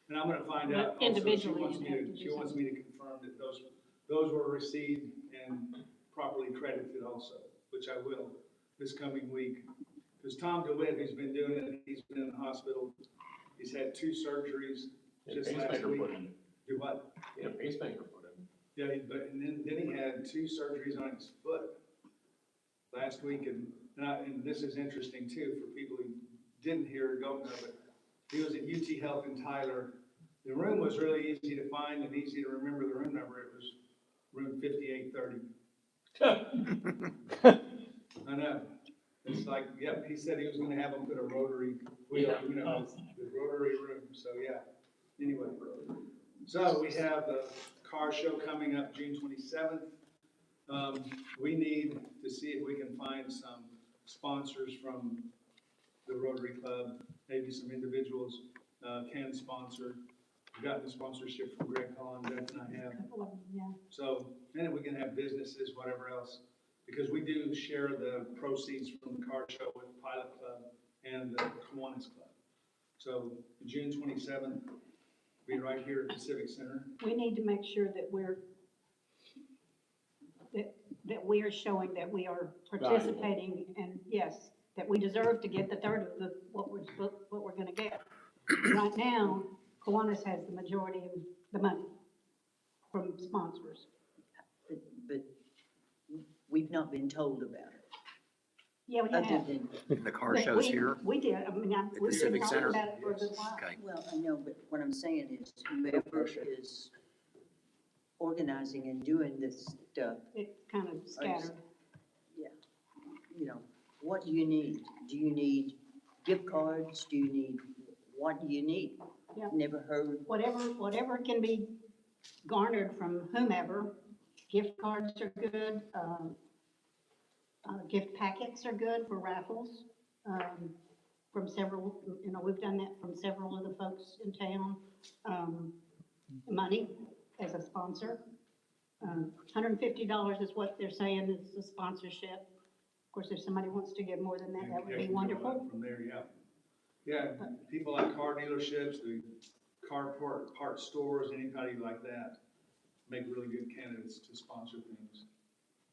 And I'm gonna find out. But individually Also, you'd have to do she wants me to confirm that those were received, and properly credited also, which I will this coming week. Because Tom DeWitt, who's been doing it, he's been in the hospital. He's had 2 surgeries just last Pacemaker week. put in. Do what? Yeah, pacemaker put in. Yeah, and then he had 2 surgeries on his foot last week, and this is interesting too for people who didn't hear or don't know, but he was at UT Health in Tyler. The room was really easy to find and easy to remember the room number. It was room 5830. I know. It's like, yep, he said he was gonna have them put a rotary wheel, you know, the rotary room, so yeah. Anyway, so we have the car show coming up June 27th. We need to see if we can find some sponsors from the Rotary Club, maybe some individuals can sponsor. We've gotten the sponsorship from Greg Collins, Beth and I have. Yeah. So, then we can have businesses, whatever else, because we do share the proceeds from the car show with Pilot Club and the Kiwanis Club. So, June 27th, be right here at the Civic Center. We need to make sure that that we are showing that we are participating, and yes, that we deserve to get the third of what we're gonna get. Right now, Kiwanis has the majority of the money from sponsors. But we've not been told about it. Yeah, we Other have. than, And the car But show's we- here We did, I mean, the we've been Civic talking Center? about it for a good while. Okay. well, I know, but what I'm saying is whoever is organizing and doing this stuff, It's kind of scattered. you know, what do you need? Do you need gift cards? Do you need, what do you need? Yeah. Never heard, Whatever can be garnered from whomever, gift cards are good, gift packets are good for raffles, from several, you know, we've done that from several of the folks in town. Money as a sponsor. $150 is what they're saying is the sponsorship. Of course, if somebody wants to give more than that, that would be wonderful. From there, yeah. Yeah, people like car dealerships, the car part stores, anybody like that, make really good candidates to sponsor things.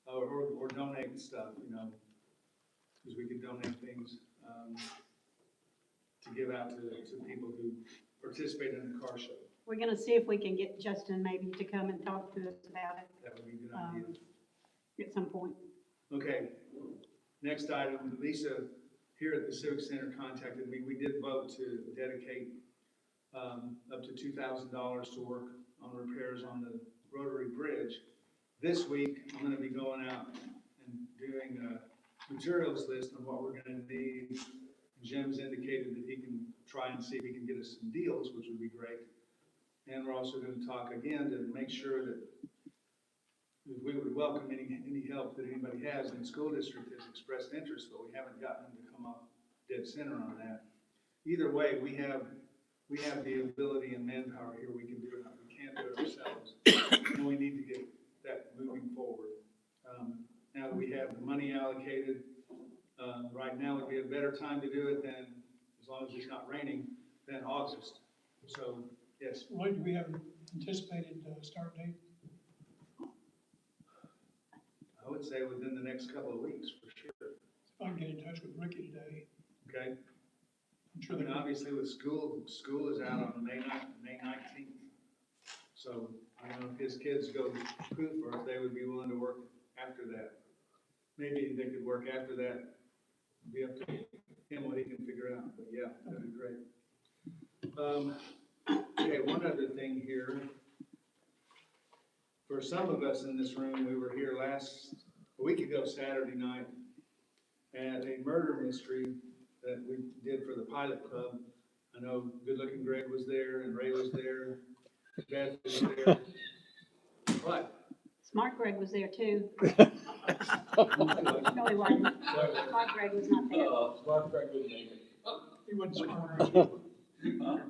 Or donate stuff, you know, because we could donate things, to give out to people who participate in the car show. We're gonna see if we can get Justin maybe to come and talk to us about it, That would be a good idea. at some point. Okay, next item, Lisa here at the Civic Center contacted me. We did vote to dedicate up to $2,000 to work on repairs on the Rotary Bridge. This week, I'm gonna be going out and doing a materials list on what we're gonna need. Jim's indicated that he can try and see if he can get us some deals, which would be great. And we're also gonna talk again to make sure that we would welcome any help that anybody has, and the school district has expressed interest, but we haven't gotten them to come up dead center on that. Either way, we have the ability and manpower here, we can do it, we can't do it ourselves, and we need to get that moving forward. Now that we have the money allocated, right now would be a better time to do it than, as long as it's not raining, than August. So, yes. Lloyd, do we have an anticipated start date? I would say within the next couple of weeks, for sure. If I can get in touch with Ricky today, Okay? I'm I sure mean, that, obviously with school is out on May 19th. So I don't know if his kids go proof or if they would be willing to work after that. Maybe they could work after that. It'd be up to him what he can figure out, but yeah, that'd be great. Okay, one other thing here. For some of us in this room, we were here a week ago, Saturday night, at a murder mystery that we did for the Pilot Club. I know Good Looking Greg was there, and Ray was there, Beth was there. What? Smart Greg was there too. No, he wasn't. Smart Greg was not there. Smart Greg didn't make it. he wasn't smart.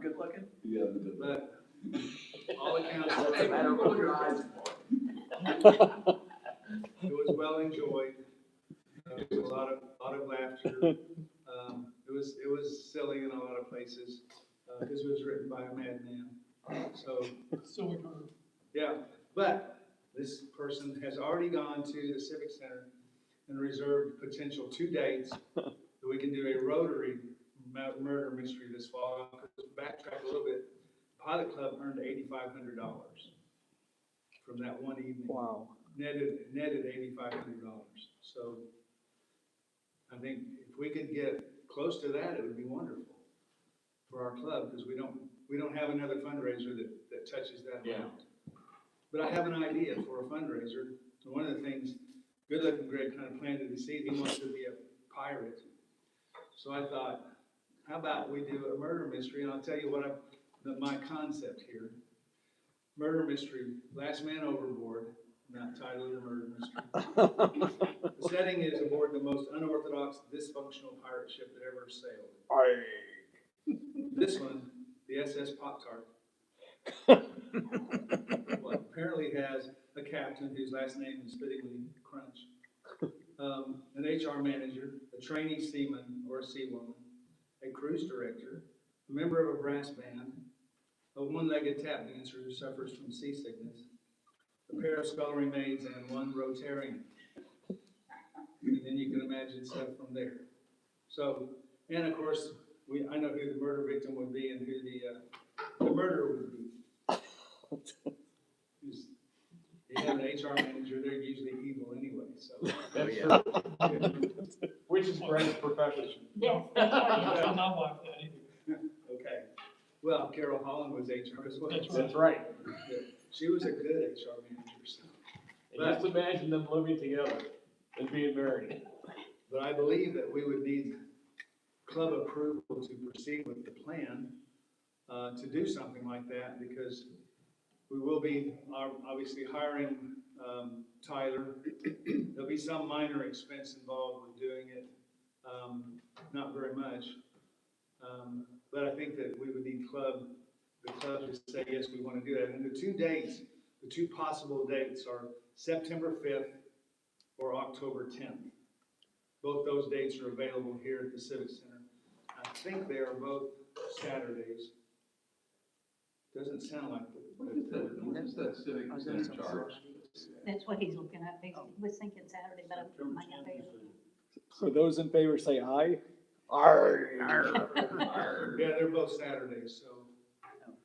good looking? Yeah, the good. But all accounts were, Doesn't matter what your eyes it was well enjoyed. There was a lot of laughter. It was silly in a lot of places, because it was written by a madman. So, Silly bird. yeah, but This person has already gone to the Civic Center and reserved potential 2 dates that we can do a Rotary murder mystery this fall. Backtrack a little bit, Pilot Club earned $8,500 from that one evening. Wow. Netted $8,500. So I think if we could get close to that, it would be wonderful for our club, because we don't have another fundraiser that touches that amount. But I have an idea for a fundraiser. And one of the things, Good Looking Greg kind of planted the seed, he wants to be a pirate. So I thought, how about we do a murder mystery, and I'll tell you what my concept here. Murder mystery, Last Man Overboard, not titled a murder mystery. The setting is aboard the most unorthodox, dysfunctional pirate ship that ever sailed. This one, the SS Pop-Tart, well, apparently has a captain whose last name is fittingly Crunch, an HR manager, a trainee seaman or a seawoman, a cruise director, a member of a brass band, a one-legged tap dancer who suffers from seasickness, a pair of scullery maids, and one Rotarian. And then you can imagine stuff from there. So, and of course, I know who the murder victim would be and who the murderer would be. You have an HR manager, they're usually evil anyway, so. Oh, yeah. Which is Greg's profession. Yes. I'm not like that either. Okay. Well, Carol Holland was HR as well. That's right. Yeah. She was a good HR manager, so. And just imagine them living together and being married. But I believe that we would need club approval to proceed with the plan, to do something like that, because we will be obviously hiring, Tyler. There'll be some minor expense involved with doing it, not very much. But I think that we would need the club to say, yes, we want to do that. And the two possible dates are September 5th or October 10th. Both those dates are available here at the Civic Center. I think they are both Saturdays. Doesn't sound like What's that civic center charge? That's what he's looking at. He was thinking Saturday, but I might not be. So those in favor say aye? Yeah, they're both Saturdays, so.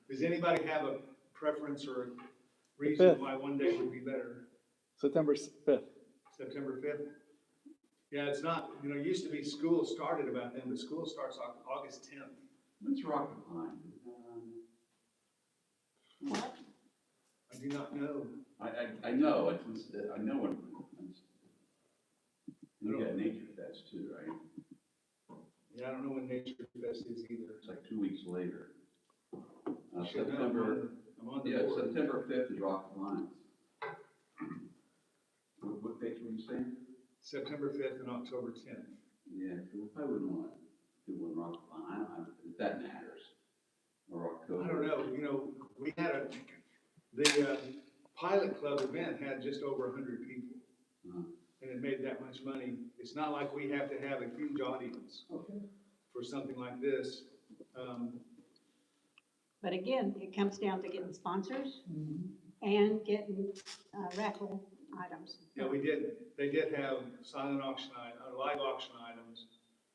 Does anybody have a preference or a reason why one day would be better? September 5th. September 5th? Yeah, it's not, it used to be school started about then, but school starts on August 10th. What's Rocket Line? What? I do not know. I know, I know what. You got Nature Fest too, right? Yeah, I don't know when Nature Fest is either. It's like 2 weeks later. Should know. September, I'm on the yeah, board. September 5th is Rocket Lines. What dates were you saying? September 5th and October 10th. Yeah, I wouldn't want to do one Rocket Line, if that matters. Or October. I don't know, we had the Pilot Club event had just over 100 people. And it made that much money. It's not like we have to have a huge audience for something like this. But again, it comes down to getting sponsors and getting raffle items. Yeah, they did have silent auction, live auction items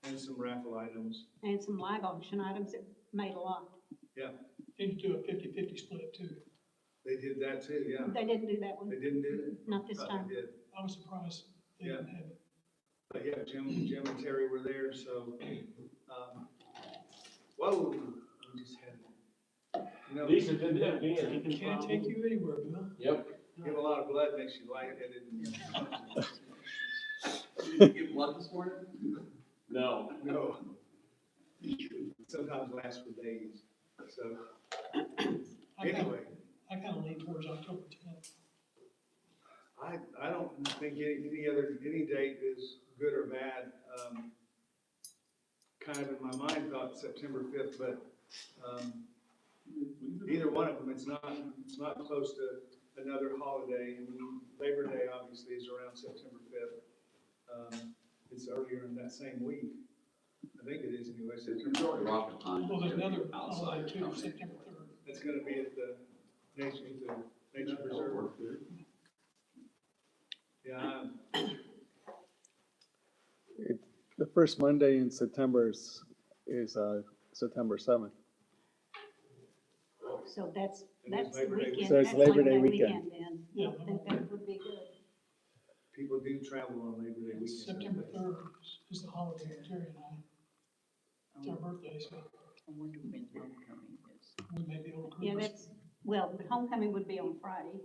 and some raffle items. And some live auction items that made a lot. Yeah, Need to do a 50-50 split too. they did that too, yeah. They didn't do that one, They didn't do it? not this Thought time. they did. I was surprised they didn't have it. But yeah, Jim and Terry were there, so, whoa, we just had, Lisa didn't have me. Can't take you anywhere, Bill. Yep. give a lot of blood makes you lightheaded. Did you get blood this morning? No. No. Sometimes lasts for days, so, anyway. I kind of lean towards October 10th. I don't think any date is good or bad. Kind of in my mind thought September 5th, but, either one of them, it's not close to another holiday. I mean, Labor Day obviously is around September 5th. It's earlier in that same week. I think it is anyway, September. Rocket Line. Well, there's another outside. holiday too, September 3rd. That's gonna be at the nature preserve. Yeah, The first Monday in September is September 7th. So that's the Labor Day weekend. So it's That's Labor Day weekend. then. Yeah, I think that would be good. people do travel on Labor Day weekend. September 3rd is the holiday in Terry and I. It's our birthday, so I wonder when homecoming is. we may be able to. Yeah, that's, well, homecoming would be on Friday,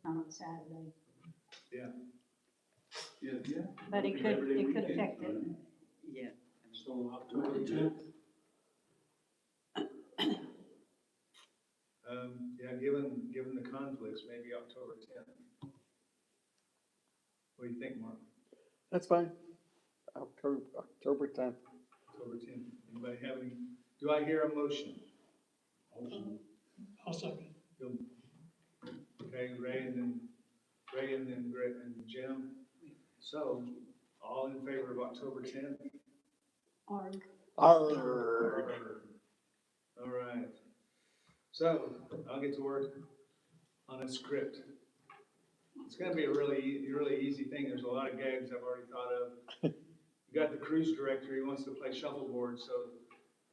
not on Saturday. Yeah. But it could affect it. Yeah. So October 10th, Yeah, given the conflicts, maybe October 10th. What do you think, Mark? That's fine. October 10th. October 10th. Anybody have any, do I hear a motion? I'll second. Okay, Ray and then Greg and Jim. So, all in favor of October 10th? Arg. All right. So, I'll get to work on a script. It's gonna be a really easy thing. There's a lot of gags I've already thought of. You got the cruise director, he wants to play shuffleboard, so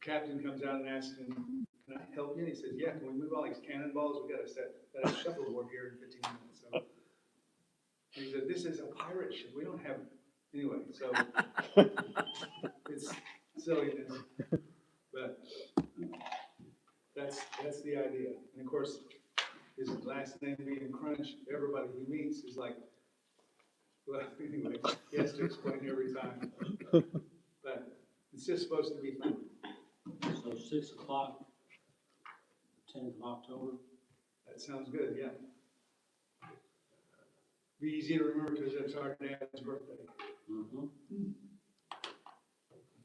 captain comes out and asks him, can I help you? And he says, yeah, can we move all these cannonballs? We got a shuffleboard here in 15 minutes. So he said, this is a pirate ship. We don't have, anyway, so it's silliness. But that's the idea. And of course, his last name being Crunch, everybody he meets is like, well, anyway, he has to explain every time. But it's just supposed to be fun. so 6 o'clock, 10th of October. That sounds good, yeah. Be easy to remember because it's our dad's birthday,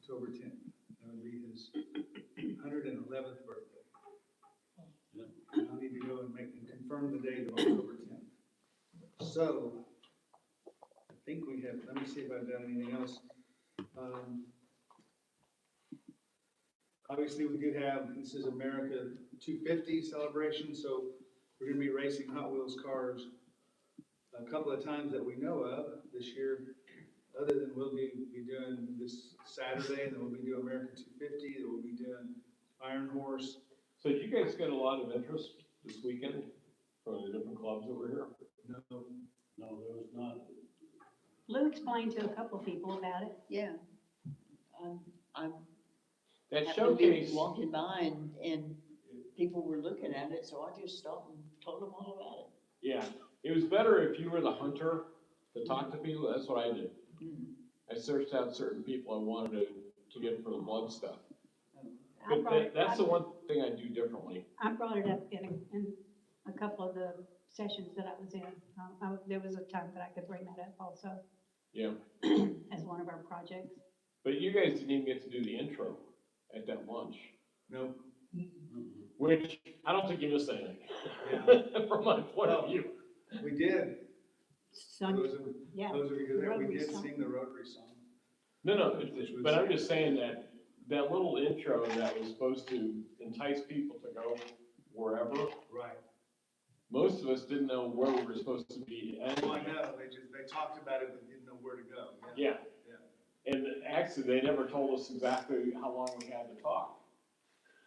October 10th. That would be his 111th birthday. I'll need to go and confirm the date of October 10th. So, I think we have, let me see if I've done anything else. Obviously, we do have, this is America 250 celebration, so we're gonna be racing Hot Wheels cars a couple of times that we know of this year, other than we'll be doing this Saturday, and then we'll be doing America 250, then we'll be doing Iron Horse. So you guys get a lot of interest this weekend from the different clubs that were here? No, there was not. Lou explained to a couple of people about it. Yeah. I'm That happened to be showcase, walking by and people were looking at it, so I just stopped and told them all about it. yeah, it was better if you were the hunter to talk to people. That's what I did. I searched out certain people I wanted to get for the blood stuff. But that's the one thing I do differently. I brought it up in a couple of the sessions that I was in. There was a time that I could bring that up also. Yeah. As one of our projects. But you guys didn't even get to do the intro at that lunch. no. Which, I don't think you missed anything. Yeah. From my point of view. We did. Those of Yeah. you who there, we Rotary did song. sing the Rotary song. No, but I'm just saying that little intro that was supposed to entice people to go wherever, Right. most of us didn't know where we were supposed to be. Oh, I know, they talked about it, but didn't know where to go. Yeah. And actually, they never told us exactly how long we had to talk.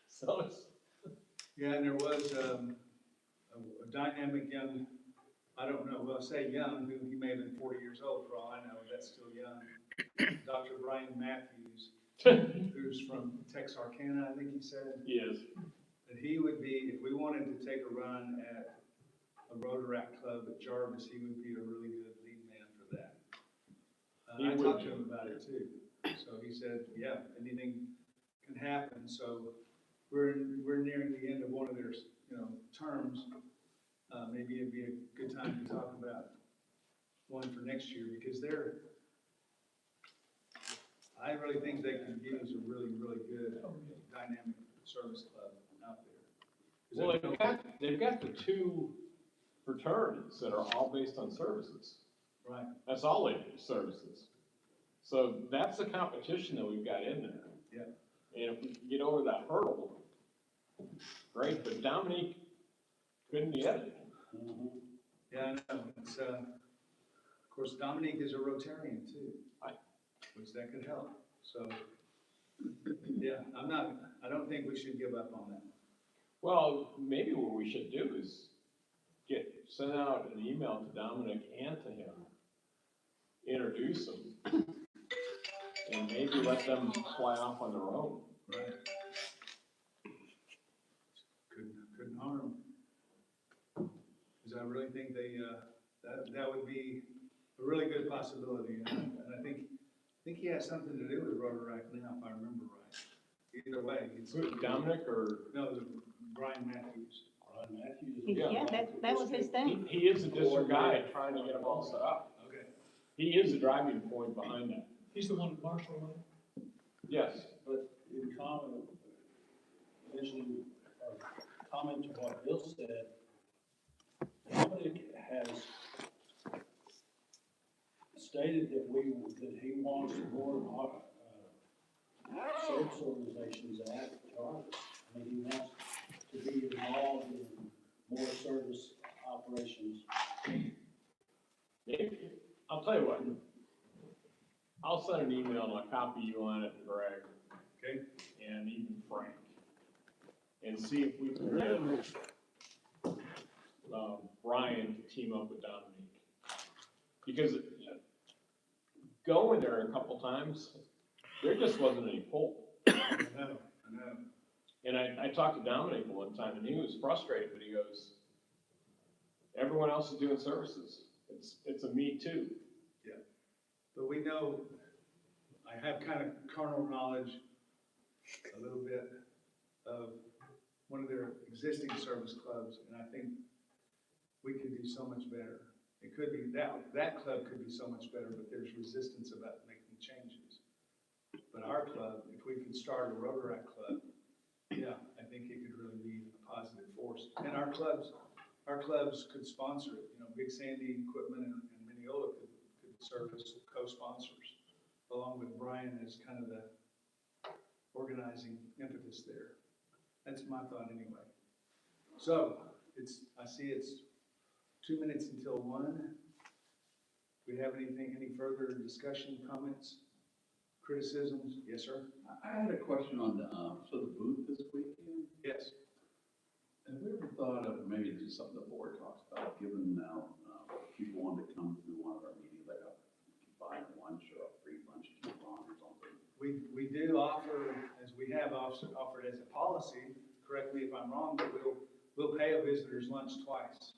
So it's. Yeah, and there was, a dynamic young, I don't know, well, say young, who he may have been 40 years old for all I know, that's still young. Dr. Brian Matthews, who's from Texarkana, I think he said. Yes. And he would be, if we wanted to take a run at a Rotary Club at Jarvis, he would be a really good lead man for that. I talked to him about it too. So he said, yeah, anything can happen. So we're nearing the end of one of their, terms. Maybe it'd be a good time to talk about one for next year because I really think they can give us a really, really good dynamic service club out there. Well, they've got the two fraternities that are all based on services. Right. That's all they do, services. So that's the competition that we've got in there. Yeah. And if we can get over that hurdle, great, but Dominique couldn't get it. Yeah, I know. It's, Of course, Dominique is a Rotarian too. Right. Which that could help, so, yeah, I don't think we should give up on that. Well, maybe what we should do is send out an email to Dominic and to him, introduce them, and maybe let them fly off on their own. Right. Couldn't harm. Because I really think that would be a really good possibility, and I think he has something to do with Rotary now, if I remember right. Either way, it's. Who, Dominic or? No, Brian Matthews. Brian Matthews. Yeah, that was his thing. He is the district guy trying to get them all set up. Okay. He is the driving point behind that. He's the one that Marshall went. Yes. But in comment, mentioning, or comment to what Bill said, Dominic has stated that he wants more, service organizations at Target. I mean, he wants to be involved in more service operations. I'll tell you what, I'll send an email and I'll copy you on it, Greg. Okay. And even Frank. And see if we can get, Brian to team up with Dominique. Because going there a couple times, there just wasn't any pull. I know. And I talked to Dominic one time and he was frustrated, but he goes, everyone else is doing services. It's a me too. Yeah. But we know, I have kind of carnal knowledge, a little bit, of one of their existing service clubs, and I think we could do so much better. It could be, that club could be so much better, but there's resistance about making changes. But our club, if we could start a Rotary club, yeah, I think it could really be a positive force. And our clubs could sponsor it. You know, Big Sandy Equipment and Mineola could serve as co-sponsors, along with Brian as kind of the organizing impetus there. That's my thought anyway. So, I see it's 2 minutes until 1. Do we have any further discussion, comments, criticisms? Yes, sir? I had a question on the booth this weekend. Yes. Have we ever thought of, maybe this is something the board talks about, giving people want to come through one of our meetings, like buying lunch or a free lunch coupon or something? We do offer, as we have offered as a policy, correct me if I'm wrong, but we'll pay a visitor's lunch twice.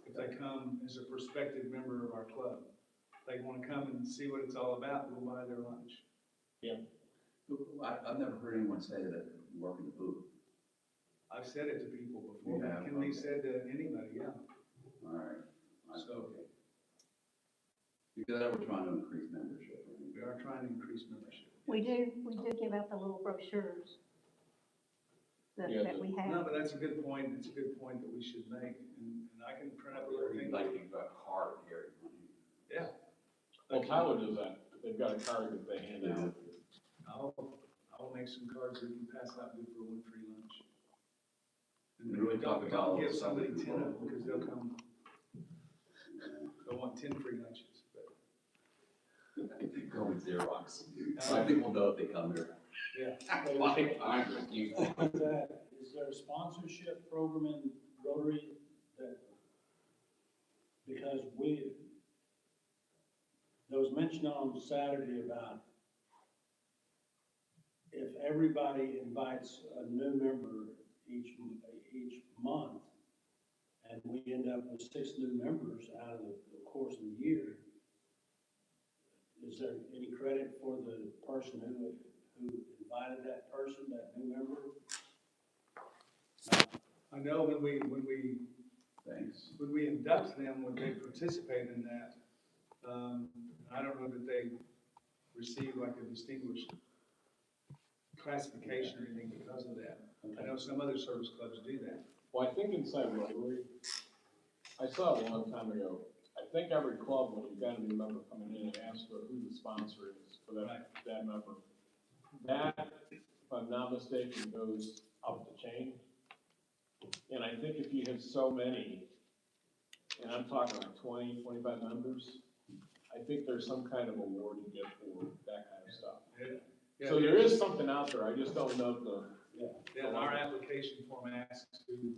If they come as a prospective member of our club. If they want to come and see what it's all about, we'll buy their lunch. Yeah. I've never heard anyone say that working the booth. I've said it to people before, Yeah, but it can be okay. said to anybody, yeah. All right. So- Okay. Because we're trying to increase membership. Right? We are trying to increase membership. We do give out the little brochures that we No, have. but that's a good point. It's a good point that we should make, and I can print up a little thing. Like you've got a card here. Yeah. Well, Tyler does that. They've got a card that they hand out. I'll make some cards we can pass out, good for one free lunch. And We really talk about don't give all somebody the 10 of them, because they'll come, they'll want 10 free lunches, but, Go with Xerox. So I think we'll know if they come here. yeah. Like, I'm with you. Is there a sponsorship program in Rotary that, because there was mention on Saturday about if everybody invites a new member each month, and we end up with 6 new members out of the course of the year, is there any credit for the person who invited that person, that new member? I know when we Thanks. when we induct them, when they participate in that, I don't know that they receive like a distinguished classification or anything because of that. I know some other service clubs do that. Well, I think inside Rotary, I saw it a long time ago. I think every club, when you've got a new member coming in, it asks for who the sponsor is for that member. That, if I'm not mistaken, goes up the chain. And I think if you have so many, and I'm talking like 20, 25 members, I think there's some kind of award you get for that kind of stuff. Yeah. So there is something out there, I just don't know the. Yeah, our application form asks who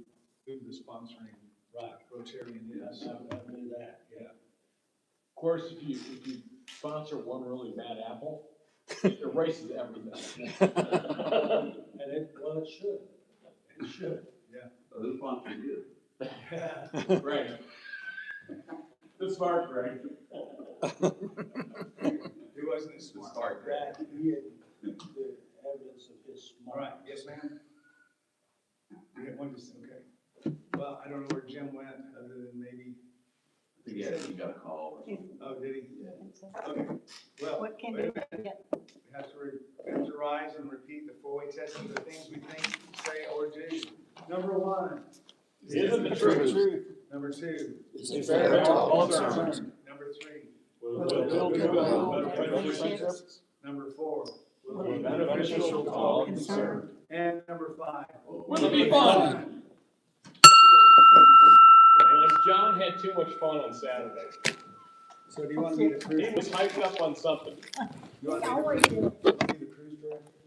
the sponsoring Right. Rotarian is. I knew that, yeah. Of course, if you sponsor one really bad apple, it erases everything. And well, it should. It should. So who sponsored you? Right. Good smart, Greg. Who wasn't as smart? That he had the evidence of his All smart. right, yes, ma'am? We have one, okay. Well, I don't know where Jim went, other than maybe, I think he got a call or something. oh, did he? And so, Okay, well, what can wait be, a minute. yeah, We have to rise and repeat the four-way test of the things we think, say, or do. Number one. Isn't the truth. Number two. Is fair to all concerned? Number three. friendships, Number four. Will be beneficial to all concerned. And number five. Will it be fun? Unless John had too much fun on Saturday. So do you want me to He was hyped up on something. You want me to always cruise director?